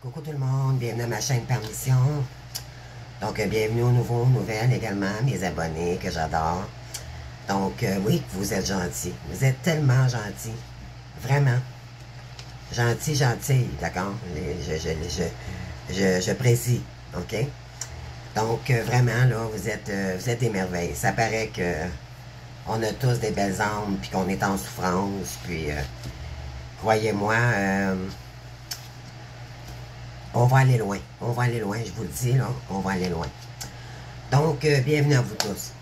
Coucou tout le monde, bienvenue à ma chaîne Permission. Donc, bienvenue aux nouveaux, nouvelles également, mes abonnés que j'adore. Donc, oui, vous êtes gentils. Vous êtes tellement gentils. Vraiment. Gentil, gentil, d'accord? Je précise, OK? Donc, vraiment, là, vous êtes des merveilles. Ça paraît que on a tous des belles âmes, puis qu'on est en souffrance, puis croyez-moi, on va aller loin. On va aller loin, je vous le dis, là. On va aller loin. Donc, bienvenue à vous tous.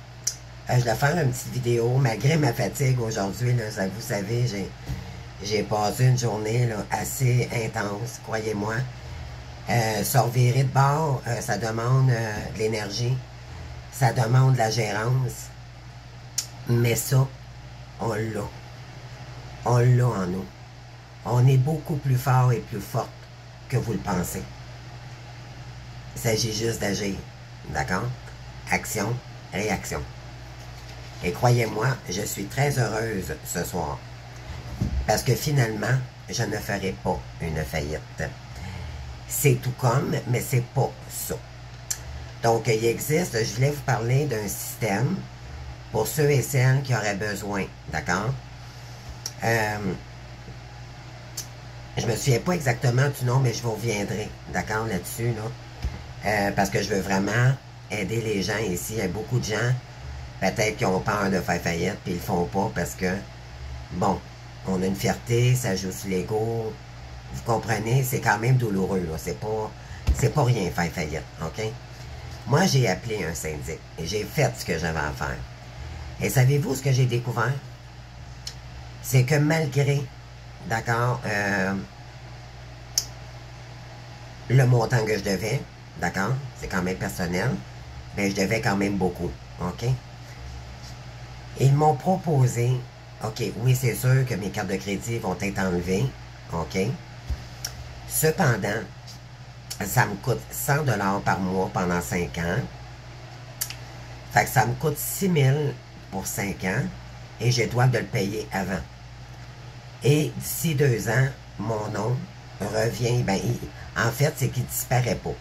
Je vais faire une petite vidéo, malgré ma fatigue aujourd'hui, là, vous savez, j'ai passé une journée là, assez intense, croyez-moi. Se revirer de bord, ça demande de l'énergie, ça demande de la gérance, mais ça, on l'a. On l'a en nous. On est beaucoup plus fort et plus forte que vous le pensez. Il s'agit juste d'agir, d'accord? Action, réaction. Et croyez-moi, je suis très heureuse ce soir, parce que finalement, je ne ferai pas une faillite. C'est tout comme, mais c'est pas ça. Donc, il existe, je voulais vous parler d'un système pour ceux et celles qui auraient besoin, d'accord? Je me souviens pas exactement du nom, mais je vous reviendrai, d'accord, là-dessus, là. Parce que je veux vraiment aider les gens ici. Il y a beaucoup de gens, peut-être, qui ont peur de faire faillite, puis ils le font pas parce que, bon, on a une fierté, ça joue sur l'ego. Vous comprenez, c'est quand même douloureux, là. C'est pas rien faire faillite, OK? Moi, j'ai appelé un syndic et j'ai fait ce que j'avais à faire. Et savez-vous ce que j'ai découvert? C'est que malgré, d'accord, le montant que je devais, d'accord, c'est quand même personnel, mais je devais quand même beaucoup, OK? Ils m'ont proposé, OK, oui, c'est sûr que mes cartes de crédit vont être enlevées, OK? Cependant, ça me coûte 100 $ par mois pendant 5 ans. Fait que ça me coûte 6 000 pour 5 ans et je dois de le payer avant. Et d'ici 2 ans, mon nom revient, ben, en fait, c'est qu'il disparaît pas.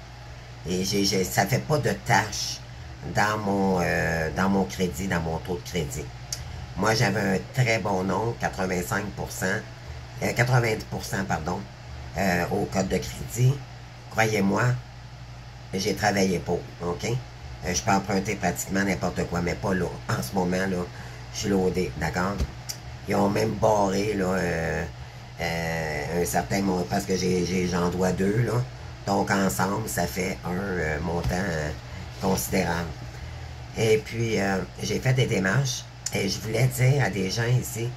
Et ça fait pas de tâche dans mon crédit, dans mon taux de crédit. Moi, j'avais un très bon nom, 90%, pardon, au code de crédit. Croyez-moi, j'ai travaillé pour, OK? Je peux emprunter pratiquement n'importe quoi, mais pas là. En ce moment, là, je suis loadé, d'accord? Ils ont même barré, là, un certain montant, parce que j'en dois 2, là. Donc, ensemble, ça fait un montant considérable. Et puis, j'ai fait des démarches, et je voulais dire à des gens ici,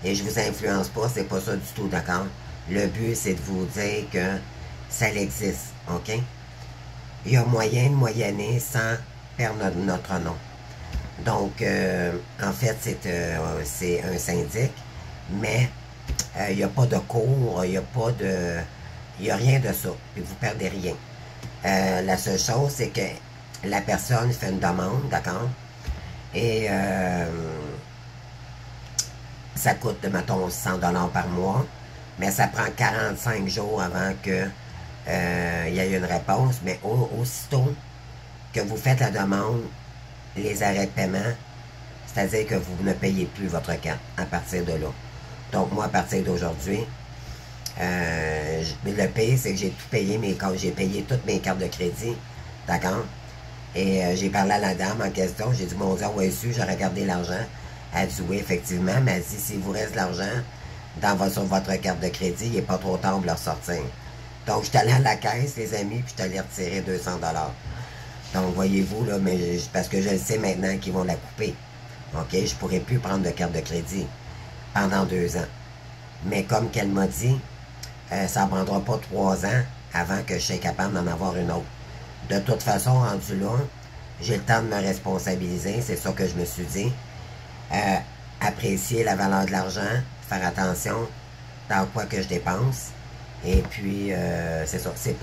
et je vous influence pas, c'est pas ça du tout, d'accord? Le but, c'est de vous dire que ça existe, OK? Il y a moyen de moyenner sans perdre notre nom. Donc, en fait, c'est un syndic, mais il n'y a pas de cours, il n'y a rien de ça, et vous ne perdez rien. La seule chose, c'est que la personne fait une demande, d'accord? Et ça coûte, mettons, 100 $ par mois, mais ça prend 45 jours avant que il y ait une réponse, mais aussitôt que vous faites la demande, les arrêts de paiement, c'est-à-dire que vous ne payez plus votre carte à partir de là. Donc, moi, à partir d'aujourd'hui, le pire, c'est que j'ai tout payé, j'ai payé toutes mes cartes de crédit, d'accord? Et j'ai parlé à la dame en question, j'ai dit, mon Dieu, où est-ce que j'ai regardé l'argent? Elle a dit, oui, effectivement, mais elle dit, s'il vous reste de l'argent sur votre carte de crédit, il n'est pas trop tard de le ressortir. Donc, je suis allé à la caisse, les amis, puis je suis allé retirer 200 $. Donc, voyez-vous, là, mais parce que je le sais maintenant qu'ils vont la couper. OK? Je ne pourrai plus prendre de carte de crédit pendant 2 ans. Mais comme qu'elle m'a dit, ça ne prendra pas 3 ans avant que je sois capable d'en avoir une autre. De toute façon, rendu là, j'ai le temps de me responsabiliser, c'est ça que je me suis dit. Apprécier la valeur de l'argent, faire attention dans quoi que je dépense. Et puis, c'est ça, c'est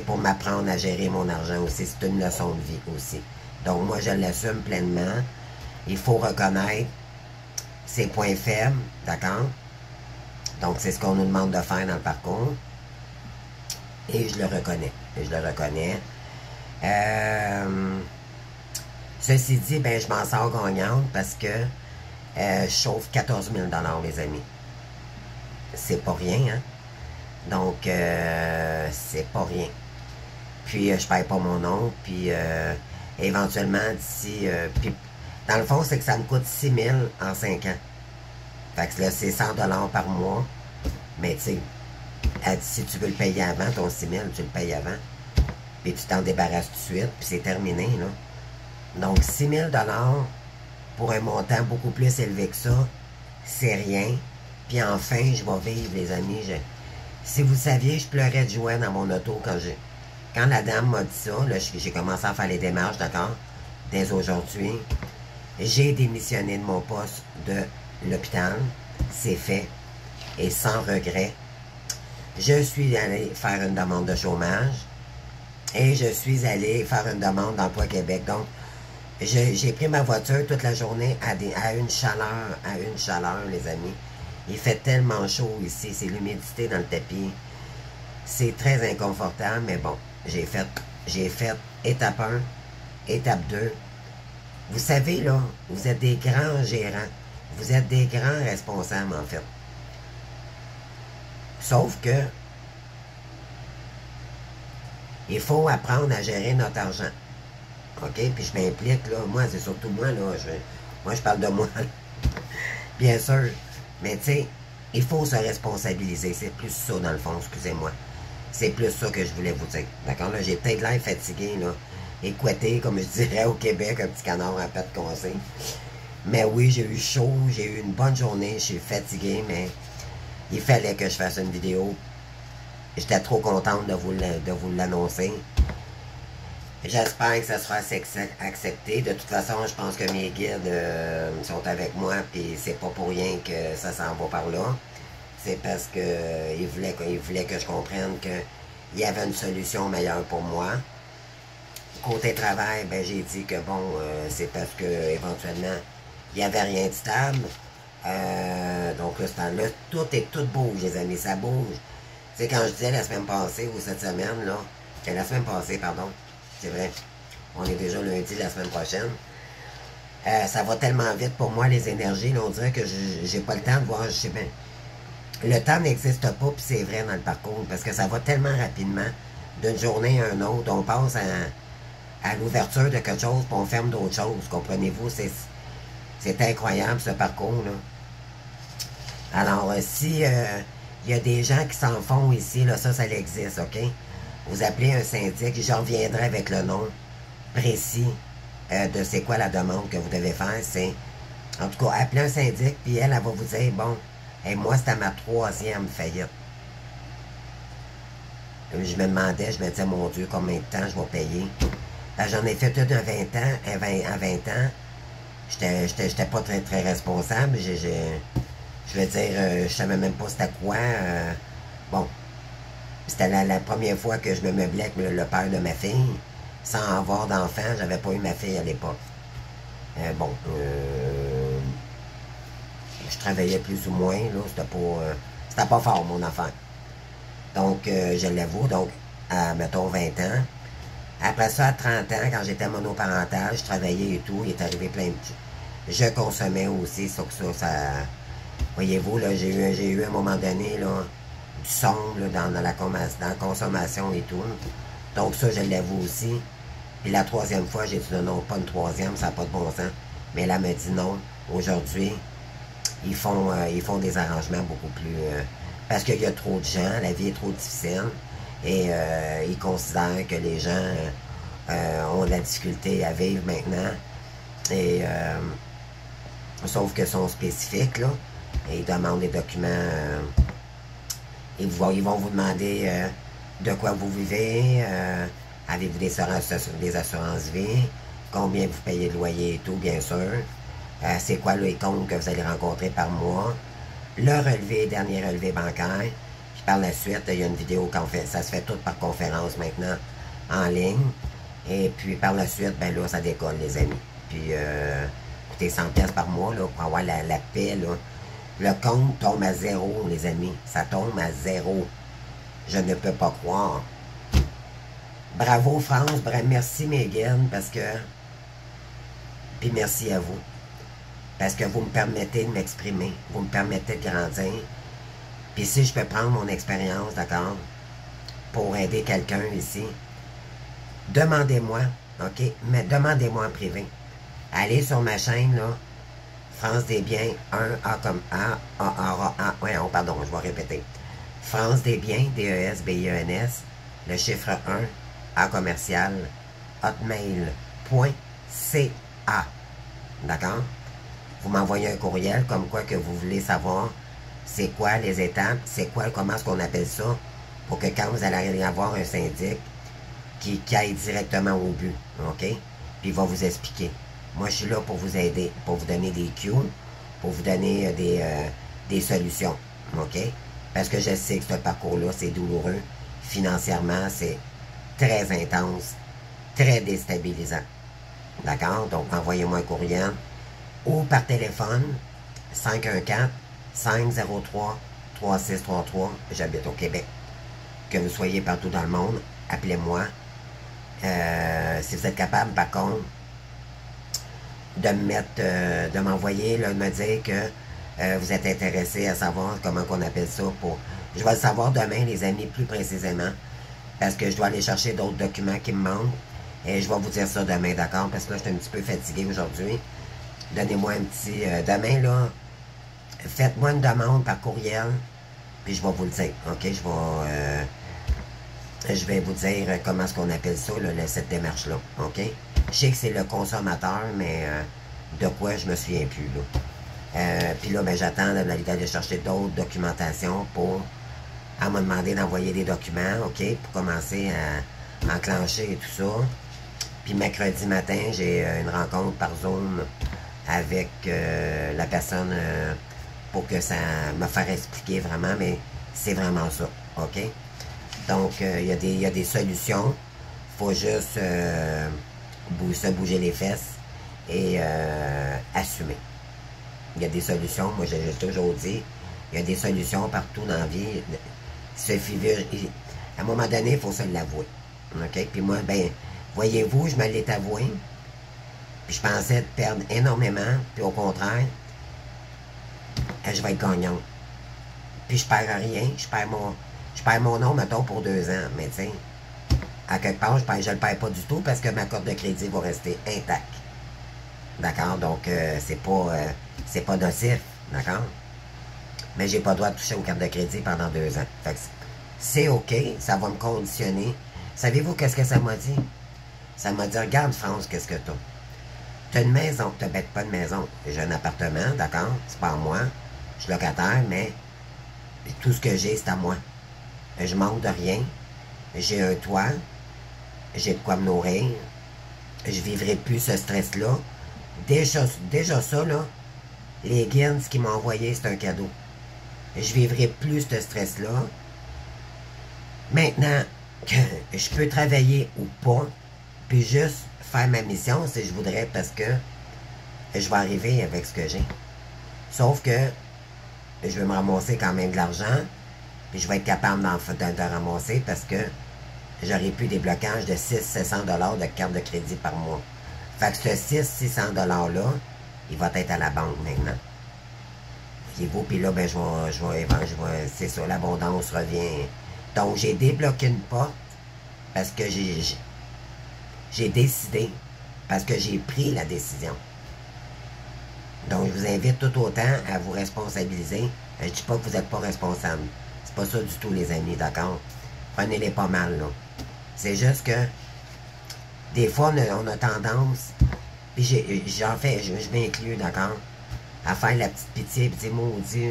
pour m'apprendre à gérer mon argent aussi. C'est une leçon de vie aussi. Donc, moi, je l'assume pleinement. Il faut reconnaître ses points faibles, d'accord? Donc, c'est ce qu'on nous demande de faire dans le parcours. Et je le reconnais. Je le reconnais. Ceci dit, ben, je m'en sors gagnante parce que je chauffe 14 000 $ les amis. C'est pas rien, hein? Donc, c'est pas rien. Puis, je paye pas mon nom. Puis, éventuellement, d'ici... puis, dans le fond, c'est que ça me coûte 6 000 en 5 ans. Fait que là, c'est 100 $ par mois. Mais, tu sais, si tu veux le payer avant, ton 6 000, tu le payes avant. Puis, tu t'en débarrasses tout de suite. Puis, c'est terminé, là. Donc, 6 000 $ pour un montant beaucoup plus élevé que ça, c'est rien. Puis enfin, je vais vivre, les amis. Si vous saviez, je pleurais de joie dans mon auto quand la dame m'a dit ça. Là, j'ai commencé à faire les démarches, d'accord? Dès aujourd'hui, j'ai démissionné de mon poste de l'hôpital. C'est fait. Et sans regret. Je suis allé faire une demande de chômage. Et je suis allé faire une demande d'emploi Québec. Donc, j'ai pris ma voiture toute la journée à une chaleur, les amis. Il fait tellement chaud ici, c'est l'humidité dans le tapis. C'est très inconfortable, mais bon, j'ai fait étape 1, étape 2. Vous savez, là, vous êtes des grands gérants. Vous êtes des grands responsables, en fait. Sauf que il faut apprendre à gérer notre argent. OK? Puis je m'implique, là. Moi, c'est surtout moi, là. Moi, je parle de moi. Bien sûr. Mais, tu sais, il faut se responsabiliser. C'est plus ça, dans le fond, excusez-moi. C'est plus ça que je voulais vous dire. D'accord? Là, j'ai peut-être l'air fatigué, là. Écoité, comme je dirais au Québec, un petit canard à pattes cassées. Mais oui, j'ai eu chaud. J'ai eu une bonne journée. Je suis fatigué, mais il fallait que je fasse une vidéo. J'étais trop contente de vous l'annoncer. J'espère que ça sera accepté. De toute façon, je pense que mes guides sont avec moi, puis c'est pas pour rien que ça s'en va par là. C'est parce que ils voulaient que je comprenne qu'il y avait une solution meilleure pour moi. Côté travail, ben j'ai dit que bon, c'est parce que éventuellement, il n'y avait rien de stable. Donc là, tout bouge, les amis, ça bouge. Tu sais, quand je disais la semaine passée ou cette semaine, là, la semaine passée, pardon, c'est vrai, on est déjà lundi la semaine prochaine. Ça va tellement vite pour moi, les énergies, là, on dirait que j'ai pas le temps de voir, je sais bien. Le temps n'existe pas, puis c'est vrai dans le parcours, parce que ça va tellement rapidement, d'une journée à une autre, on passe à l'ouverture de quelque chose, puis on ferme d'autres choses, comprenez-vous, c'est incroyable ce parcours-là. Alors, si il y a des gens qui s'en font ici, là, ça existe, OK? Vous appelez un syndic, je reviendrai avec le nom précis de c'est quoi la demande que vous devez faire. C'est, en tout cas, appelez un syndic, puis elle va vous dire, bon, moi, c'était ma 3e faillite. Je me demandais, je me disais, mon Dieu, combien de temps je vais payer? J'en ai fait une à 20 ans, à 20 ans. J'étais pas très, très responsable. Je veux dire, je savais même pas c'était quoi. Bon, c'était la première fois que je me meublais avec le père de ma fille. Sans avoir d'enfant, j'avais pas eu ma fille à l'époque. Bon, je travaillais plus ou moins, là, c'était pas fort, mon affaire. Donc, je l'avoue, donc, à, mettons, 20 ans. Après ça, à 30 ans, quand j'étais monoparental, je travaillais et tout, il est arrivé plein de... Je consommais aussi, sauf que ça... Voyez-vous, là, j'ai eu à un moment donné, là, du son, là, dans la consommation et tout. Donc ça, je l'avoue aussi. Puis la 3e fois, j'ai dit non, pas une 3e, ça n'a pas de bon sens. Mais elle me dit non. Aujourd'hui, ils font des arrangements beaucoup plus... parce qu'il y a trop de gens, la vie est trop difficile. Et ils considèrent que les gens ont de la difficulté à vivre maintenant. Et sauf que sont spécifiques, là. Et ils demandent des documents. Ils vont vous demander de quoi vous vivez, avez-vous des assurances vie, combien vous payez de loyer et tout, bien sûr. C'est quoi les comptes que vous allez rencontrer par mois. Le dernier relevé bancaire. Puis par la suite, il y a une vidéo qu'on fait. Ça se fait tout par conférence maintenant, en ligne. Et puis par la suite, ben là, ça décolle, les amis. Puis, coûtez 100$ par mois, là, pour avoir la paix, là. Le compte tombe à zéro, les amis. Ça tombe à zéro. Je ne peux pas croire. Bravo, France. Merci, Megan, parce que... Puis merci à vous. Parce que vous me permettez de m'exprimer. Vous me permettez de grandir. Puis si je peux prendre mon expérience, d'accord, pour aider quelqu'un ici, demandez-moi, OK? Mais demandez-moi en privé. Allez sur ma chaîne, là, France des biens, 1, A comme ouais, oh, pardon, je vais répéter. France des biens, D-E-S-B-I-E-N-S, le chiffre 1, A commercial, hotmail.ca. D'accord? Vous m'envoyez un courriel comme quoi que vous voulez savoir c'est quoi les étapes, c'est quoi, comment est-ce qu'on appelle ça, pour que quand vous allez avoir un syndic qui aille directement au but, OK? Puis il va vous expliquer. Moi, je suis là pour vous aider, pour vous donner des cues, pour vous donner des solutions, OK? Parce que je sais que ce parcours-là, c'est douloureux. Financièrement, c'est très intense, très déstabilisant. D'accord? Donc, envoyez-moi un courriel ou par téléphone, 514-503-3633. J'habite au Québec. Que vous soyez partout dans le monde, appelez-moi. Si vous êtes capable, par contre, de me mettre, de m'envoyer, de me dire que vous êtes intéressé à savoir comment on appelle ça. Je vais le savoir demain, les amis, plus précisément, parce que je dois aller chercher d'autres documents qui me manquent. Et je vais vous dire ça demain, d'accord? Parce que là, je suis un petit peu fatigué aujourd'hui. Donnez-moi un petit... demain, là, faites-moi une demande par courriel, puis je vais vous le dire, OK? Je vais vous dire comment est-ce qu'on appelle ça, là, cette démarche-là, OK? Je sais que c'est le consommateur, mais de quoi, je me souviens plus, là. Puis là, ben, j'attends d'aller chercher d'autres documentations pour... Elle m'a demandé d'envoyer des documents, OK? Pour commencer à enclencher et tout ça. Puis mercredi matin, j'ai une rencontre par Zoom avec la personne pour que ça me fasse expliquer vraiment, mais c'est vraiment ça, OK? Donc, il y a des solutions. Il faut juste se bouger les fesses et assumer. Il y a des solutions, moi j'ai toujours dit, il y a des solutions partout dans la vie. À un moment donné, il faut se l'avouer. OK? Puis moi, ben, voyez-vous, je me l'ai avoué. Puis je pensais perdre énormément. Puis au contraire, je vais être gagnant. Puis je perds rien. Je perds mon nom, mettons, pour 2 ans. Mais tu sais, à quelque part, je le perds pas du tout parce que ma carte de crédit va rester intacte. D'accord? Donc, c'est pas nocif. D'accord? Mais j'ai pas le droit de toucher aux cartes de crédit pendant 2 ans. Fait que c'est OK, ça va me conditionner. Savez-vous qu'est-ce que ça m'a dit? Ça m'a dit, regarde France, qu'est-ce que t'as? T'as une maison, t'as pas de maison. J'ai un appartement, d'accord? C'est pas à moi. Je suis locataire, mais tout ce que j'ai, c'est à moi. Je manque de rien. J'ai un toit. J'ai de quoi me nourrir. Je vivrai plus ce stress-là. Déjà ça, là, les guides, ce qu'ils m'ont envoyé, c'est un cadeau. Je vivrai plus ce stress-là. Maintenant, que je peux travailler ou pas, puis juste faire ma mission si je voudrais, parce que je vais arriver avec ce que j'ai. Sauf que je vais me ramasser quand même de l'argent, puis je vais être capable de ramasser parce que j'aurai plus des blocages de 600-700$ de carte de crédit par mois. Fait que ce 600-600$ là, il va être à la banque maintenant. Voyez-vous, puis là, ben, c'est ça, l'abondance revient. Donc, j'ai débloqué une porte parce que j'ai décidé, parce que j'ai pris la décision. Donc, je vous invite tout autant à vous responsabiliser. Je dis pas que vous n'êtes pas responsable. C'est pas ça du tout, les amis, d'accord? Prenez-les pas mal, là. C'est juste que, des fois, on a tendance, puis je m'inclus, d'accord? À faire la petite pitié, puis dire, maudit,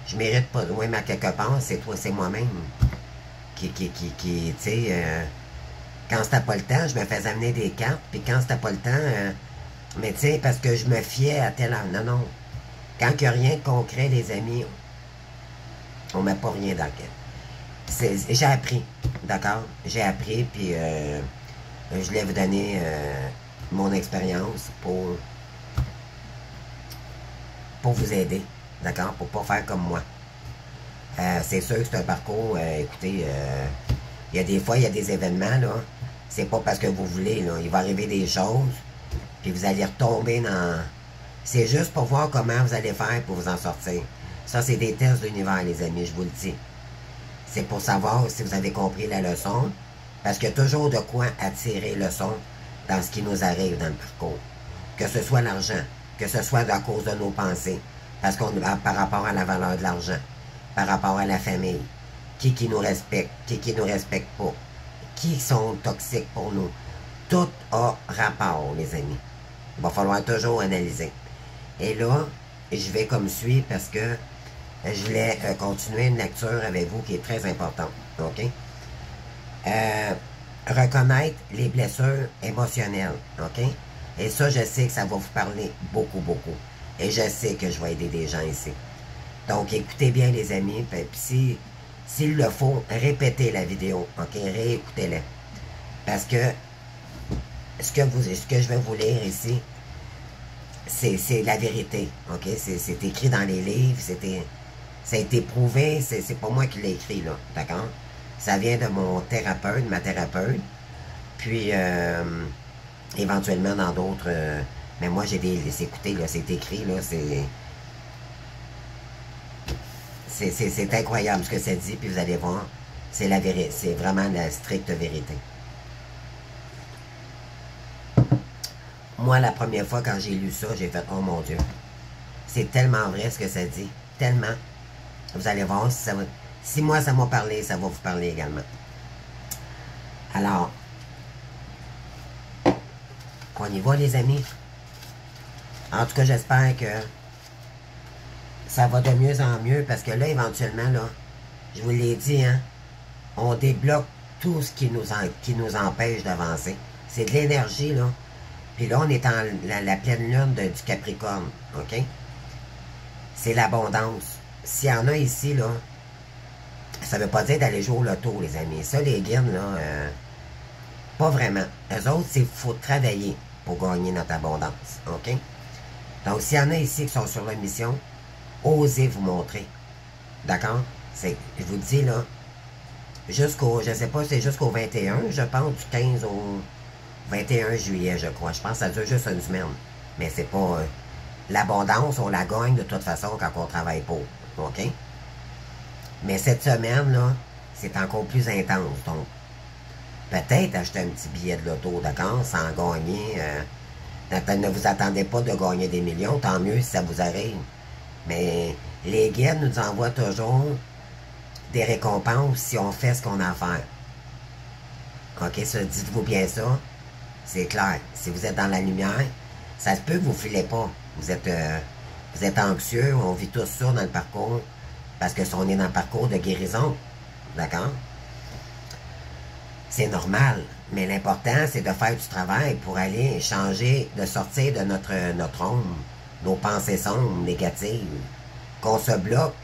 je mérite pas de loin, mais à quelque part, c'est toi, c'est moi-même. Tu sais, quand c'était pas le temps, je me faisais amener des cartes, puis quand c'était pas le temps, mais tu sais, parce que je me fiais à tel âge. Non, non. Quand il n'y a rien de concret, les amis, on met pas rien dans le cœur. J'ai appris, d'accord? J'ai appris, puis je voulais vous donner mon expérience pour vous aider, d'accord, pour pas faire comme moi. C'est sûr que c'est un parcours, écoutez, il y a des fois, il y a des événements, là, c'est pas parce que vous voulez, là, il va arriver des choses, puis vous allez retomber dans... C'est juste pour voir comment vous allez faire pour vous en sortir. Ça, c'est des tests d'univers, les amis, je vous le dis. C'est pour savoir si vous avez compris la leçon, parce qu'il y a toujours de quoi attirer leçon dans ce qui nous arrive dans le parcours. Que ce soit l'argent, que ce soit à cause de nos pensées, parce qu'on par rapport à la valeur de l'argent, par rapport à la famille, qui nous respecte, qui nous respecte pas, qui sont toxiques pour nous. Tout a rapport, les amis. Il va falloir toujours analyser. Et là, je vais comme suit parce que je voulais continuer une lecture avec vous qui est très importante. OK? Reconnaître les blessures émotionnelles. OK? Et ça, je sais que ça va vous parler beaucoup, beaucoup. Et je sais que je vais aider des gens ici. Donc, écoutez bien, les amis. Puis, s'il le faut, répétez la vidéo. OK? Réécoutez-la. Parce que ce que je vais vous lire ici, c'est la vérité. OK? C'est écrit dans les livres. Ça a été prouvé. C'est pas moi qui l'ai écrit, là. D'accord? Ça vient de mon thérapeute, ma thérapeute. Puis, éventuellement dans d'autres... mais moi, j'ai écouté, là, c'est écrit, là, c'est incroyable ce que ça dit, puis vous allez voir, c'est la vérité, c'est vraiment la stricte vérité. Moi, la première fois, quand j'ai lu ça, j'ai fait, oh mon Dieu, c'est tellement vrai ce que ça dit, tellement. Vous allez voir, si moi, ça m'a parlé, ça va vous parler également. Alors, on y va, les amis. En tout cas, j'espère que ça va de mieux en mieux, parce que là, éventuellement, là, je vous l'ai dit, hein, on débloque tout ce qui nous empêche d'avancer. C'est de l'énergie, là. Puis là, on est en la pleine lune du Capricorne, OK? C'est l'abondance. S'il y en a ici, là, ça veut pas dire d'aller jouer au loto, les amis. Ça, les guides, là, pas vraiment. Eux autres, c'est qu'il faut travailler pour gagner notre abondance, OK? Donc, s'il y en a ici qui sont sur la mission, osez vous montrer. D'accord? Je vous dis, là, jusqu'au, je sais pas, c'est jusqu'au 21, je pense, du 15 au 21 juillet, je crois. Je pense que ça dure juste une semaine. Mais c'est pas... l'abondance, on la gagne de toute façon quand on travaille pour. OK? Mais cette semaine, là, c'est encore plus intense. Donc, peut-être acheter un petit billet de loto, d'accord? Sans gagner... ne vous attendez pas de gagner des millions, tant mieux si ça vous arrive. Mais les guides nous envoient toujours des récompenses si on fait ce qu'on a à faire. OK, ça, dites-vous bien ça. C'est clair. Si vous êtes dans la lumière, ça se peut que vous ne filez pas. Vous êtes anxieux, on vit tous ça dans le parcours. Parce que si on est dans le parcours de guérison, d'accord? C'est normal. Mais l'important, c'est de faire du travail pour aller changer, de sortir de notre ombre, nos pensées sombres, négatives, qu'on se bloque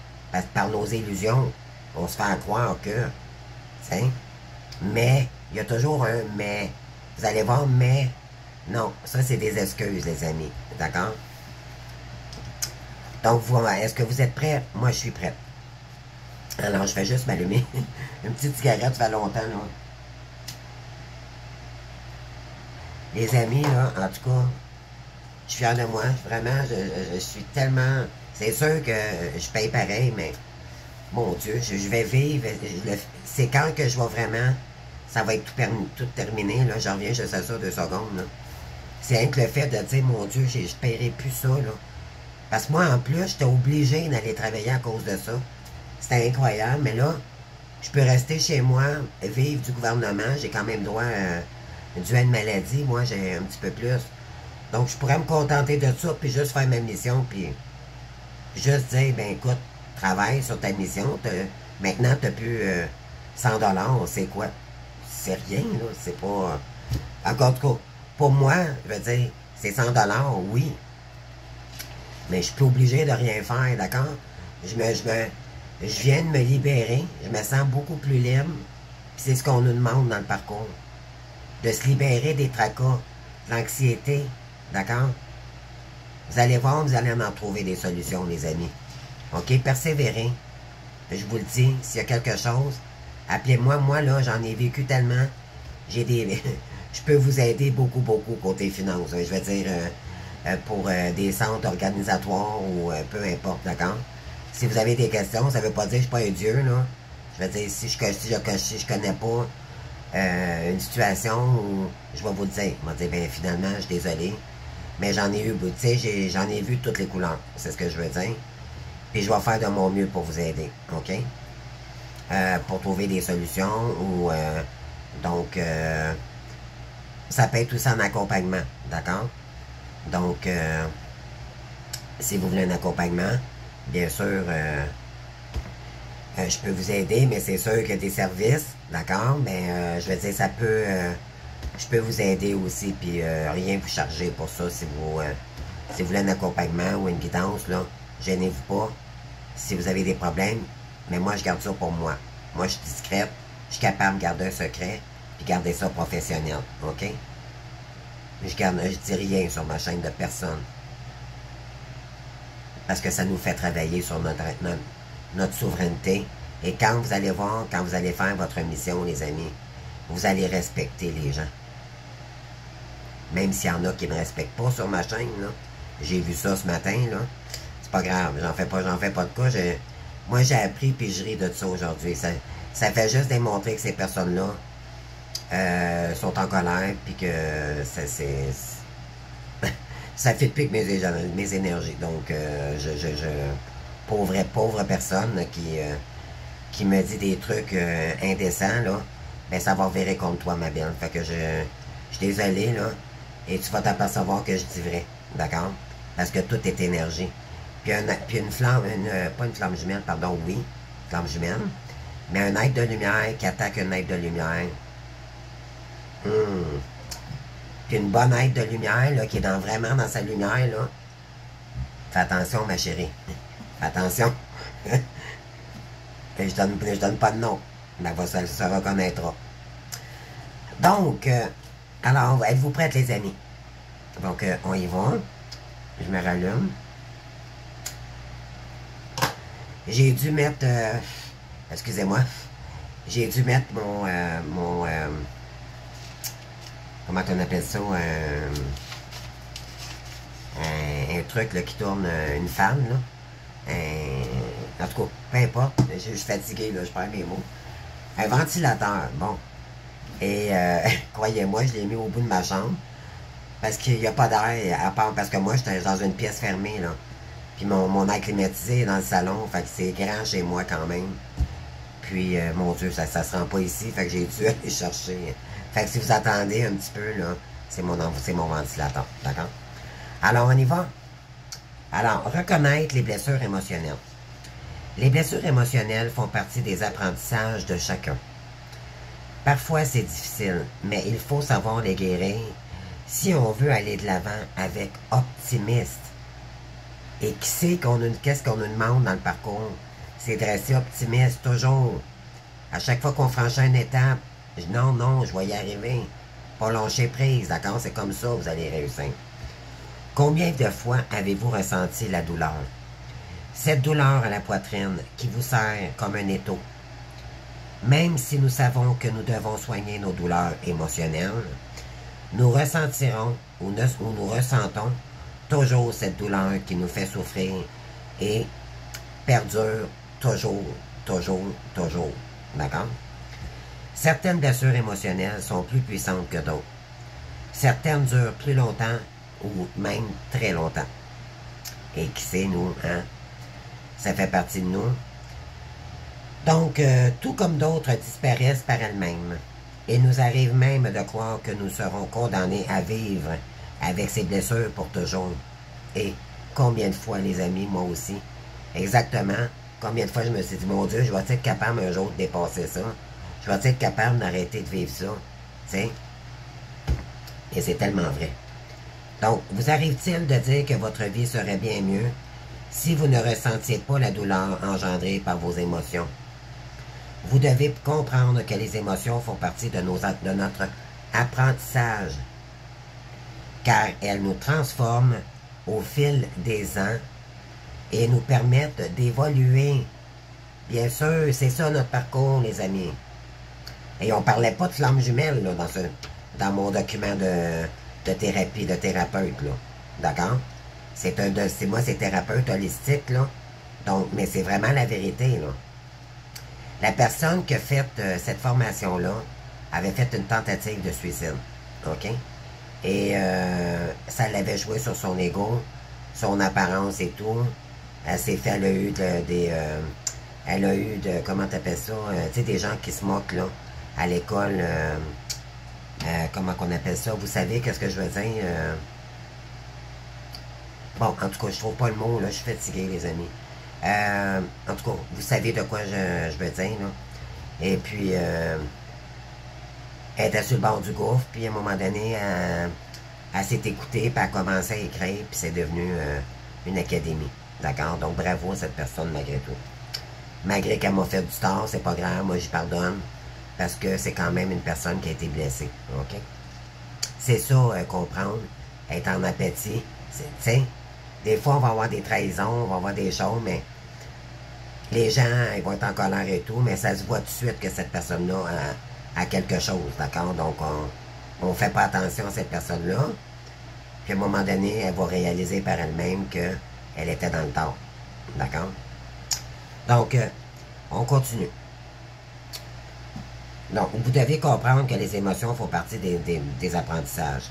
par nos illusions. On se fait croire que, t'sais, mais, il y a toujours un mais. Vous allez voir, mais, non, ça c'est des excuses, les amis, d'accord? Donc, est-ce que vous êtes prêts? Moi, je suis prête. Alors, je vais juste m'allumer une petite cigarette, ça fait longtemps, là. Les amis, là, en tout cas, je suis fier de moi. Vraiment, je suis tellement... C'est sûr que je paye pareil, mais mon Dieu, je vais vivre. C'est quand que je vais vraiment... Ça va être tout terminé, là. Je reviens juste à ça 2 secondes, là. C'est rien que le fait de dire, mon Dieu, je ne paierai plus ça, là. Parce que moi, en plus, j'étais obligé d'aller travailler à cause de ça. C'était incroyable, mais là, je peux rester chez moi, vivre du gouvernement. J'ai quand même droit dû à une maladie. Moi, j'ai un petit peu plus. Donc, je pourrais me contenter de ça, puis juste faire ma mission, puis juste dire, ben écoute, travaille sur ta mission. Maintenant, tu n'as plus 100 $, c'est quoi? C'est rien, là. C'est pas... Encore tout cas, pour moi, je veux dire, c'est 100 $, oui. Mais je suis plus obligé de rien faire, d'accord? Je viens de me libérer. Je me sens beaucoup plus libre. C'est ce qu'on nous demande dans le parcours. De se libérer des tracas, de l'anxiété, d'accord? Vous allez voir, vous allez en trouver des solutions, les amis. OK? Persévérez. Je vous le dis, s'il y a quelque chose, appelez-moi. Moi, là, j'en ai vécu tellement. J'ai des... je peux vous aider beaucoup, beaucoup côté finance. Je veux dire, pour des centres organisatoires ou peu importe, d'accord? Si vous avez des questions, ça ne veut pas dire que je ne suis pas un dieu, là. Je veux dire, si je connais pas une situation où je vais vous le dire. Je vais dire, ben finalement, je suis désolé. Mais j'en ai eu, tu sais, j'en ai vu toutes les couleurs. C'est ce que je veux dire. Puis je vais faire de mon mieux pour vous aider. OK? Pour trouver des solutions ou donc ça peut être aussi en accompagnement. D'accord? Donc si vous voulez un accompagnement, bien sûr, je peux vous aider, mais c'est sûr qu'il y a des services, d'accord? Mais je veux dire, ça peut... je peux vous aider aussi, puis rien vous charger pour ça si vous voulez un accompagnement ou une guidance, là. Gênez-vous pas si vous avez des problèmes, mais moi, je garde ça pour moi. Moi, je suis discrète, je suis capable de garder un secret, puis garder ça professionnel, OK? Je dis rien sur ma chaîne de personne. Parce que ça nous fait travailler sur notre souveraineté. Et quand vous allez voir, quand vous allez faire votre mission, les amis, vous allez respecter les gens. Même s'il y en a qui ne me respectent pas sur ma chaîne, là. J'ai vu ça ce matin, là. C'est pas grave, j'en fais pas de cas. Moi, j'ai appris puis je ris de ça aujourd'hui. Ça fait juste démontrer que ces personnes-là sont en colère puis que ça fait plus que mes énergies. Donc, pauvre personne qui me dit des trucs indécents, là, ben ça va virer contre toi, ma belle. Fait que je suis désolé, là, et tu vas t'apercevoir que je dis vrai, d'accord? Parce que tout est énergie. Puis une flamme, pas une flamme jumelle, pardon, oui, flamme jumelle, mais un être de lumière qui attaque un être de lumière. Puis une bonne être de lumière, là, qui est vraiment dans sa lumière, là. Fais attention, ma chérie. Fais attention. Je donne pas de nom. Mais ça se reconnaîtra. Donc, alors, êtes-vous prêtes, les amis? Donc, on y va. Je me rallume. J'ai dû mettre... excusez-moi. J'ai dû mettre mon comment on appelle ça? Un truc là, qui tourne, une fan, là. En tout cas, peu importe. Je suis fatigué, là, je perds mes mots. Un ventilateur, bon. Et croyez-moi, je l'ai mis au bout de ma chambre. Parce qu'il n'y a pas d'air à part. Parce que moi, j'étais dans une pièce fermée, là. Puis mon air climatisé est dans le salon. Fait que c'est grand chez moi quand même. Puis, mon Dieu, ça se rend pas ici. Fait que j'ai dû aller chercher. Fait que si vous attendez un petit peu, là, c'est mon ventilateur. D'accord? Alors, on y va. Alors, reconnaître les blessures émotionnelles. Les blessures émotionnelles font partie des apprentissages de chacun. Parfois, c'est difficile, mais il faut savoir les guérir si on veut aller de l'avant avec optimiste. Et qui sait qu'est-ce qu'on nous demande dans le parcours? C'est de rester optimiste toujours. À chaque fois qu'on franchit une étape, non, je vais y arriver. Pas lâcher prise, d'accord? C'est comme ça que vous allez réussir. Combien de fois avez-vous ressenti la douleur? Cette douleur à la poitrine qui vous serre comme un étau. Même si nous savons que nous devons soigner nos douleurs émotionnelles, nous ressentirons ou nous ressentons toujours cette douleur qui nous fait souffrir et perdure toujours. D'accord? Certaines blessures émotionnelles sont plus puissantes que d'autres. Certaines durent plus longtemps ou même très longtemps. Et qui sait, nous, hein? Ça fait partie de nous. Donc, tout comme d'autres disparaissent par elles-mêmes. Il nous arrive même de croire que nous serons condamnés à vivre avec ces blessures pour toujours. Et combien de fois, les amis, moi aussi, exactement, combien de fois je me suis dit, mon Dieu, je vais être capable un jour de dépasser ça. Je vais être capable d'arrêter de vivre ça. Tu sais? Et c'est tellement vrai. Donc, vous arrive-t-il de dire que votre vie serait bien mieux si vous ne ressentiez pas la douleur engendrée par vos émotions? Vous devez comprendre que les émotions font partie de notre apprentissage, car elles nous transforment au fil des ans et nous permettent d'évoluer. Bien sûr, c'est ça notre parcours, les amis. Et on parlait pas de flamme jumelle là, dans mon document de thérapie, de thérapeute, là. D'accord? Moi, c'est thérapeute holistique, là. Donc, mais c'est vraiment la vérité, là. La personne qui a fait cette formation-là avait fait une tentative de suicide. OK? Et ça l'avait joué sur son ego, son apparence et tout. Elle s'est fait, elle a eu de, comment t'appelles ça, tu sais, des gens qui se moquent, là, à l'école, comment qu'on appelle ça, vous savez qu'est-ce que je veux dire, bon, en tout cas, je trouve pas le mot, là, je suis fatigué, les amis. En tout cas, vous savez de quoi je veux dire, là. Et puis, elle était sur le bord du gouffre, puis à un moment donné, elle s'est écoutée, puis elle a commencé à écrire, puis c'est devenu une académie. D'accord? Donc, bravo à cette personne, malgré tout. Malgré qu'elle m'a fait du tort, c'est pas grave, moi, j'y pardonne, parce que c'est quand même une personne qui a été blessée. OK? C'est ça, comprendre, être en appétit. Tu sais, des fois, on va avoir des trahisons, on va avoir des choses, mais les gens, ils vont être en colère et tout, mais ça se voit tout de suite que cette personne-là a quelque chose, d'accord? Donc, on fait pas attention à cette personne-là, puis à un moment donné, elle va réaliser par elle-même qu'elle était dans le tort, d'accord? Donc, on continue. Donc, vous devez comprendre que les émotions font partie des apprentissages,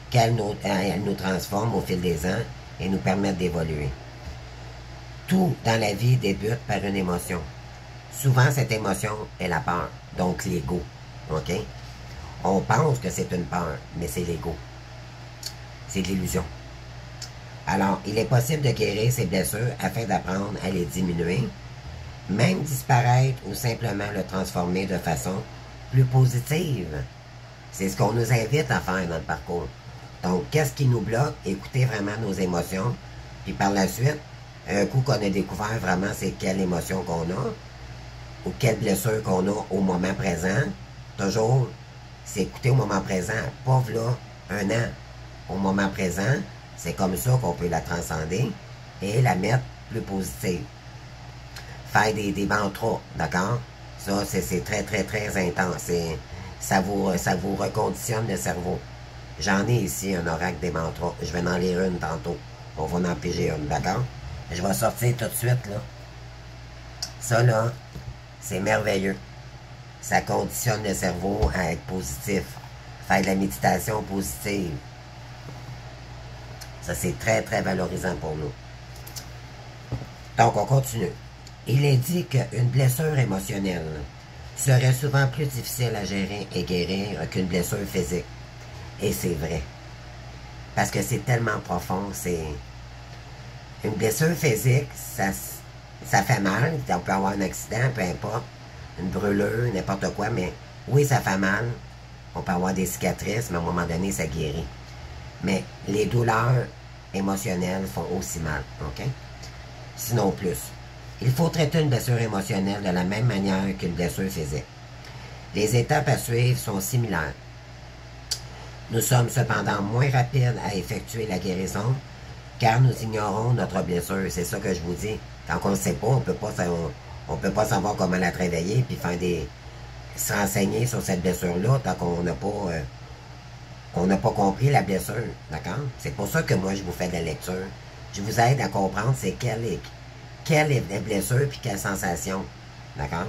qu'elles nous transforment au fil des ans et nous permettent d'évoluer. Tout dans la vie débute par une émotion. Souvent, cette émotion est la peur, donc l'ego. OK? On pense que c'est une peur, mais c'est l'ego. C'est de l'illusion. Alors, il est possible de guérir ces blessures afin d'apprendre à les diminuer, même disparaître ou simplement le transformer de façon plus positive. C'est ce qu'on nous invite à faire dans le parcours. Donc, qu'est-ce qui nous bloque? Écoutez vraiment nos émotions. Puis par la suite, un coup qu'on a découvert vraiment c'est quelle émotion qu'on a, ou quelle blessure qu'on a au moment présent, toujours, c'est écouter au moment présent, pas là, un an. Au moment présent, c'est comme ça qu'on peut la transcender et la mettre plus positive. Faire des mantras, d'accord? Ça, c'est très, très, très intense. Ça vous reconditionne le cerveau. J'en ai ici un oracle des mantras. Je vais en lire une tantôt. On va en piger une, d'accord? Je vais sortir tout de suite, là. Ça, là, c'est merveilleux. Ça conditionne le cerveau à être positif. Faire de la méditation positive. Ça, c'est très, très valorisant pour nous. Donc, on continue. Il est dit qu'une blessure émotionnelle serait souvent plus difficile à gérer et guérir qu'une blessure physique. Et c'est vrai. Parce que c'est tellement profond, c'est... Une blessure physique, ça fait mal. On peut avoir un accident, peu importe. Une brûlure, n'importe quoi, mais oui, ça fait mal. On peut avoir des cicatrices, mais à un moment donné, ça guérit. Mais les douleurs émotionnelles font aussi mal, OK? Sinon plus. Il faut traiter une blessure émotionnelle de la même manière qu'une blessure physique. Les étapes à suivre sont similaires. Nous sommes cependant moins rapides à effectuer la guérison car nous ignorons notre blessure. C'est ça que je vous dis. Quand on ne sait pas, on peut pas savoir comment la travailler puis se renseigner sur cette blessure-là tant qu'on n'a pas compris la blessure. D'accord? C'est pour ça que moi, je vous fais de la lecture. Je vous aide à comprendre c'est quelle est la blessure puis quelle sensation. D'accord?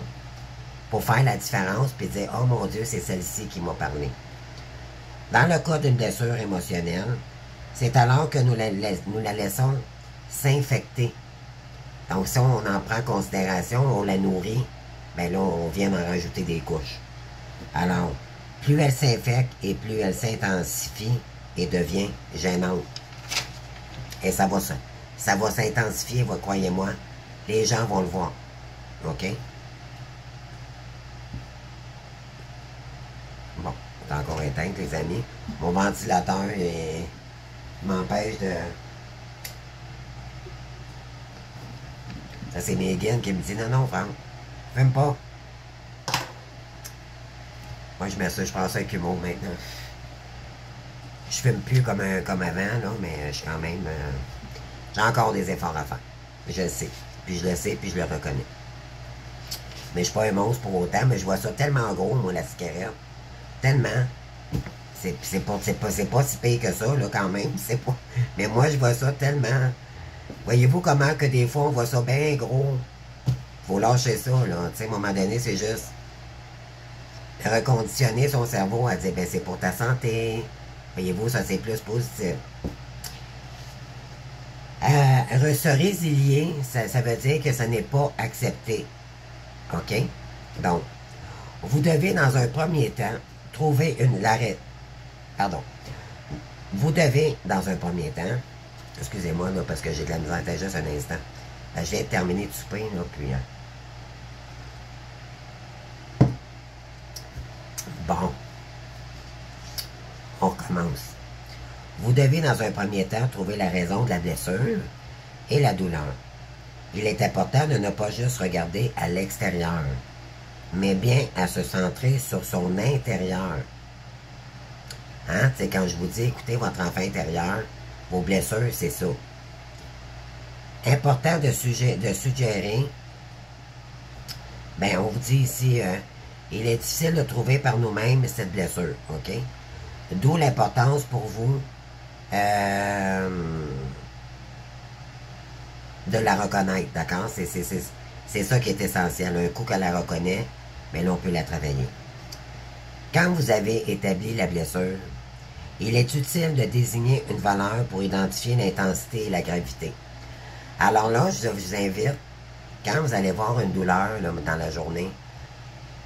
Pour faire la différence puis dire, oh mon Dieu, c'est celle-ci qui m'a parlé. Dans le cas d'une blessure émotionnelle, c'est alors que nous la laissons s'infecter. Donc, si on en prend considération, on la nourrit, ben là, on vient d'en rajouter des couches. Alors, plus elle s'infecte et plus elle s'intensifie et devient gênante. Et ça va s'intensifier, croyez-moi. Les gens vont le voir. OK? Bon, c'est encore éteint, les amis. Mon ventilateur m'empêche de... Ça, c'est Megan qui me dit, non, Franck, fume pas. Moi, je mets ça, je prends ça avec humour maintenant. Je fume plus comme avant, là, mais je suis quand même... j'ai encore des efforts à faire. Je le sais. Puis je le sais, puis je le reconnais. Mais je suis pas un monstre pour autant, mais je vois ça tellement gros, moi, la cigarette. Tellement. C'est pas si pire que ça, là, quand même. C'est pas... Mais moi, je vois ça tellement. Voyez-vous comment que des fois, on voit ça bien gros. Faut lâcher ça, là. Tu sais, à un moment donné, c'est juste reconditionner son cerveau à dire, ben, c'est pour ta santé. Voyez-vous, ça, c'est plus positif. Se résilier, ça veut dire que ça n'est pas accepté. OK? Donc, vous devez, dans un premier temps, trouver Pardon. Vous devez, dans un premier temps, excusez-moi, là, parce que j'ai de la misère, c'était juste un instant. Je viens de terminer de souper, là, puis... Bon. On recommence. Vous devez, dans un premier temps, trouver la raison de la blessure et la douleur. Il est important de ne pas juste regarder à l'extérieur, mais bien à se centrer sur son intérieur. Hein? C'est quand je vous dis, écoutez votre enfant intérieur, vos blessures, c'est ça. Important de suggérer, ben on vous dit ici, il est difficile de trouver par nous-mêmes cette blessure, OK? D'où l'importance pour vous de la reconnaître, d'accord? C'est ça qui est essentiel. Un coup qu'elle la reconnaît, mais là, on peut la travailler. Quand vous avez établi la blessure, il est utile de désigner une valeur pour identifier l'intensité et la gravité. Alors là, je vous invite, quand vous allez voir une douleur là, dans la journée,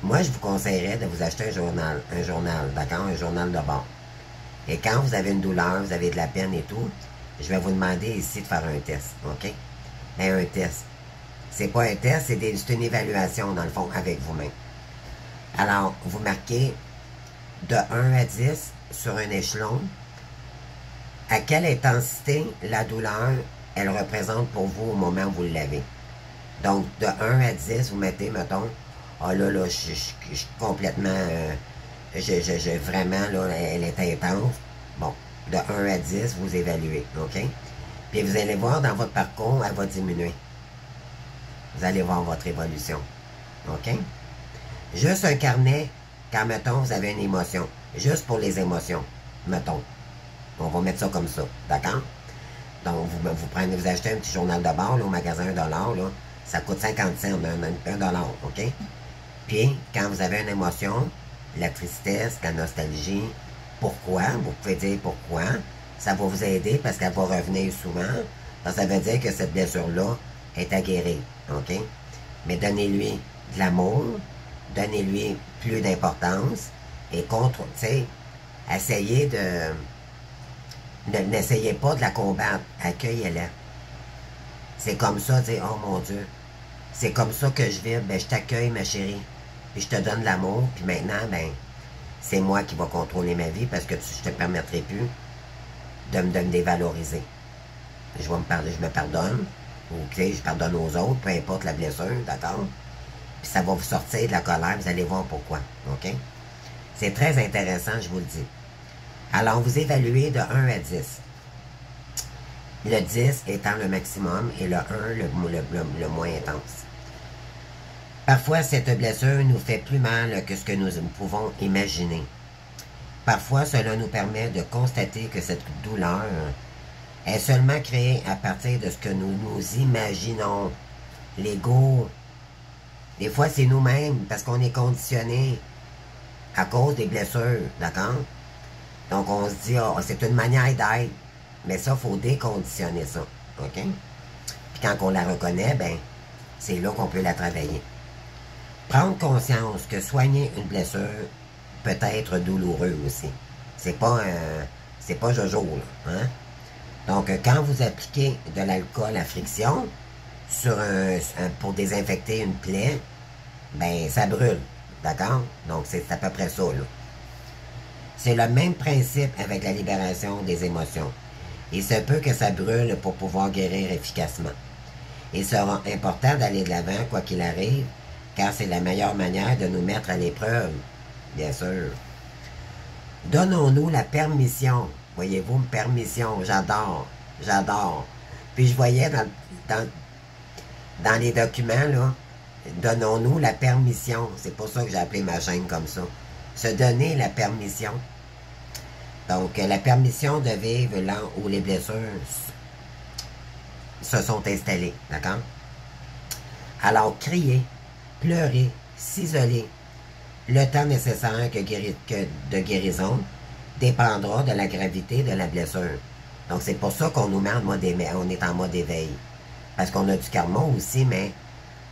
moi, je vous conseillerais de vous acheter un journal, d'accord? Un journal de bord. Et quand vous avez une douleur, vous avez de la peine et tout, je vais vous demander ici de faire un test, OK? Mais un test. C'est pas un test, c'est une évaluation, dans le fond, avec vous-même. Alors, vous marquez de 1 à 10 sur un échelon à quelle intensité la douleur, elle représente pour vous au moment où vous l'avez. Donc, de 1 à 10, vous mettez, mettons, ah là, je suis complètement, vraiment, là, elle est intense. Bon, de 1 à 10, vous évaluez, OK? Puis vous allez voir, dans votre parcours, elle va diminuer. Vous allez voir votre évolution, OK? Juste un carnet, quand, mettons, vous avez une émotion. Juste pour les émotions, mettons. On va mettre ça comme ça, d'accord? Donc, vous achetez un petit journal de bord, là, au magasin $1, là, ça coûte 50 cents, $1, OK? Puis, quand vous avez une émotion, la tristesse, la nostalgie, pourquoi? Vous pouvez dire pourquoi. Ça va vous aider parce qu'elle va revenir souvent. Ça veut dire que cette blessure-là est à guérir, OK? Mais donnez-lui de l'amour, donnez-lui plus d'importance et tu sais, essayez n'essayez pas de la combattre, accueillez-la. C'est comme ça, dire, oh mon Dieu, c'est comme ça que je vis, ben je t'accueille ma chérie, puis je te donne l'amour, puis maintenant, ben, c'est moi qui vais contrôler ma vie parce que je te permettrai plus de me dévaloriser. Je vais me parler, je me pardonne, ok, je pardonne aux autres, peu importe la blessure, d'accord? Puis ça va vous sortir de la colère, vous allez voir pourquoi, ok? C'est très intéressant, je vous le dis. Alors, vous évaluez de 1 à 10. Le 10 étant le maximum et le 1 le moins intense. Parfois, cette blessure nous fait plus mal que ce que nous pouvons imaginer. Parfois, cela nous permet de constater que cette douleur est seulement créée à partir de ce que nous imaginons. L'ego, des fois, c'est nous-mêmes parce qu'on est conditionné à cause des blessures, d'accord? Donc, on se dit, oh, c'est une manière d'être. Mais ça, il faut déconditionner ça, OK? Puis quand on la reconnaît, ben, c'est là qu'on peut la travailler. Prendre conscience que soigner une blessure peut être douloureux aussi. C'est pas Jojo, là, hein? Donc, quand vous appliquez de l'alcool à friction pour désinfecter une plaie, ben, ça brûle, d'accord? Donc, c'est à peu près ça, là. C'est le même principe avec la libération des émotions. Il se peut que ça brûle pour pouvoir guérir efficacement. Il sera important d'aller de l'avant, quoi qu'il arrive, car c'est la meilleure manière de nous mettre à l'épreuve, bien sûr. Donnons-nous la permission. Voyez-vous, permission, j'adore. Puis je voyais dans les documents, là, donnons-nous la permission. C'est pour ça que j'ai appelé ma chaîne comme ça. Se donner la permission. Donc, la permission de vivre là où les blessures se sont installées. D'accord? Alors, crier, pleurer, s'isoler, le temps nécessaire de guérison dépendra de la gravité de la blessure. Donc, c'est pour ça qu'on nous met en mode éveil, on est en mode éveil. Parce qu'on a du karma aussi, mais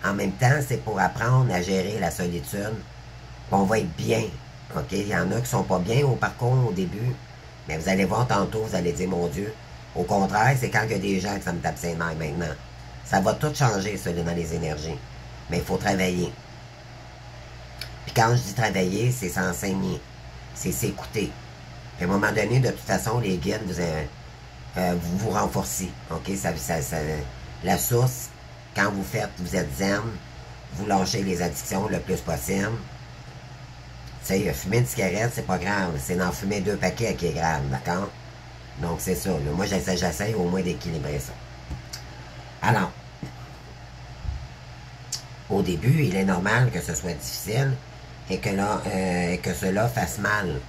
en même temps, c'est pour apprendre à gérer la solitude. On va être bien. OK? Il y en a qui sont pas bien au parcours au début. Mais vous allez voir tantôt, vous allez dire, mon Dieu. Au contraire, c'est quand il y a des gens que ça me tape ses nerfs maintenant. Ça va tout changer, ça, dans les énergies. Mais il faut travailler. Puis quand je dis travailler, c'est s'enseigner. C'est s'écouter. Puis à un moment donné, de toute façon, les guides, vous renforcez. OK? La source, quand vous faites, vous êtes zen, vous lâchez les addictions le plus possible. Tu sais, fumer une cigarette, c'est pas grave. C'est d'en fumer 2 paquets qui est grave, d'accord? Donc, c'est ça. Là. Moi, j'essaie au moins d'équilibrer ça. Alors, au début, il est normal que ce soit difficile et que cela fasse mal.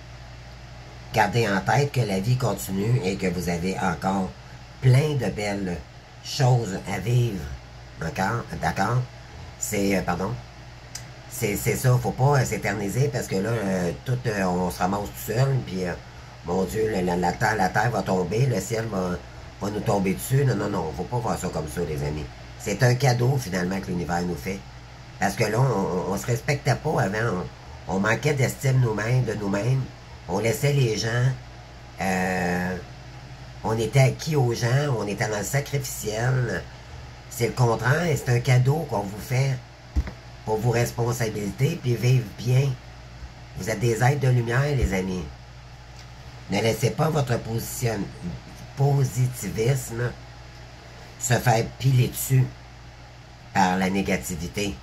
Gardez en tête que la vie continue et que vous avez encore plein de belles choses à vivre. D'accord? C'est, pardon? C'est ça, faut pas s'éterniser parce que là, on se ramasse tout seul, puis, mon Dieu, la terre va tomber, le ciel va nous tomber dessus. Non, non, non, faut pas voir ça comme ça, les amis. C'est un cadeau, finalement, que l'univers nous fait. Parce que là, on se respectait pas avant. On manquait d'estime de nous-mêmes. On laissait les gens... on était acquis aux gens, on était dans le sacrificiel. C'est le contraire, c'est un cadeau qu'on vous fait pour vos responsabilités, puis vivre bien. Vous êtes des êtres de lumière, les amis. Ne laissez pas votre positivisme se faire piler dessus par la négativité.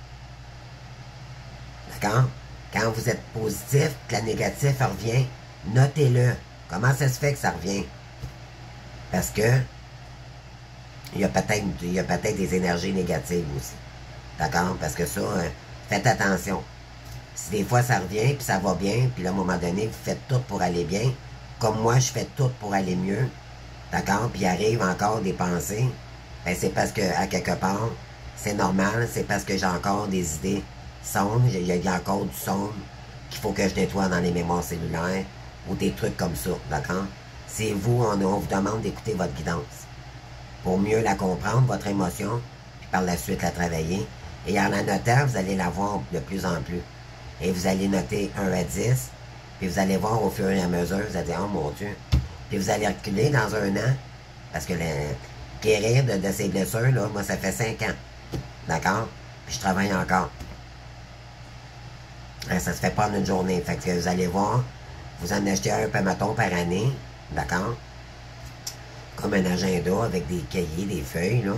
D'accord? Quand vous êtes positif, que la négative revient, notez-le. Comment ça se fait que ça revient? Parce que il y a peut-être des énergies négatives aussi. D'accord? Parce que ça, faites attention. Si des fois ça revient, puis ça va bien, puis là, à un moment donné, vous faites tout pour aller bien, comme moi, je fais tout pour aller mieux, d'accord? Puis il arrive encore des pensées, ben c'est parce que, à quelque part, c'est normal, c'est parce que j'ai encore des idées sombres, il y a encore du sombre qu'il faut que je nettoie dans les mémoires cellulaires, ou des trucs comme ça, d'accord? C'est vous, on vous demande d'écouter votre guidance, pour mieux la comprendre, votre émotion, puis par la suite la travailler. Et en la notant, vous allez la voir de plus en plus. Et vous allez noter 1 à 10, puis vous allez voir au fur et à mesure, vous allez dire, oh mon Dieu. Puis vous allez reculer dans 1 an, parce que guérir de ces blessures, là, moi, ça fait 5 ans. D'accord? Puis je travaille encore. Ça se fait pas en une journée. Fait que vous allez voir, vous en achetez un mettons, par année. D'accord? Comme un agenda avec des cahiers, des feuilles, là.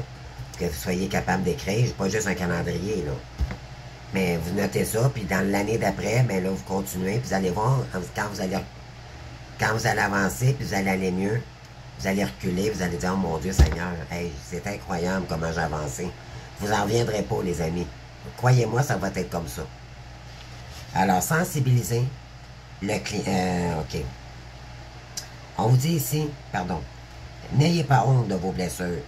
Que vous soyez capable d'écrire, pas juste un calendrier, là. Mais vous notez ça, puis dans l'année d'après, ben là, vous continuez, puis vous allez voir, quand vous allez avancer, puis vous allez aller mieux, vous allez reculer, vous allez dire, oh mon Dieu Seigneur, hey, c'est incroyable comment j'ai avancé. Vous en reviendrez pas, les amis. Croyez-moi, ça va être comme ça. Alors, sensibiliser le client. OK. On vous dit ici, pardon, n'ayez pas honte de vos blessures.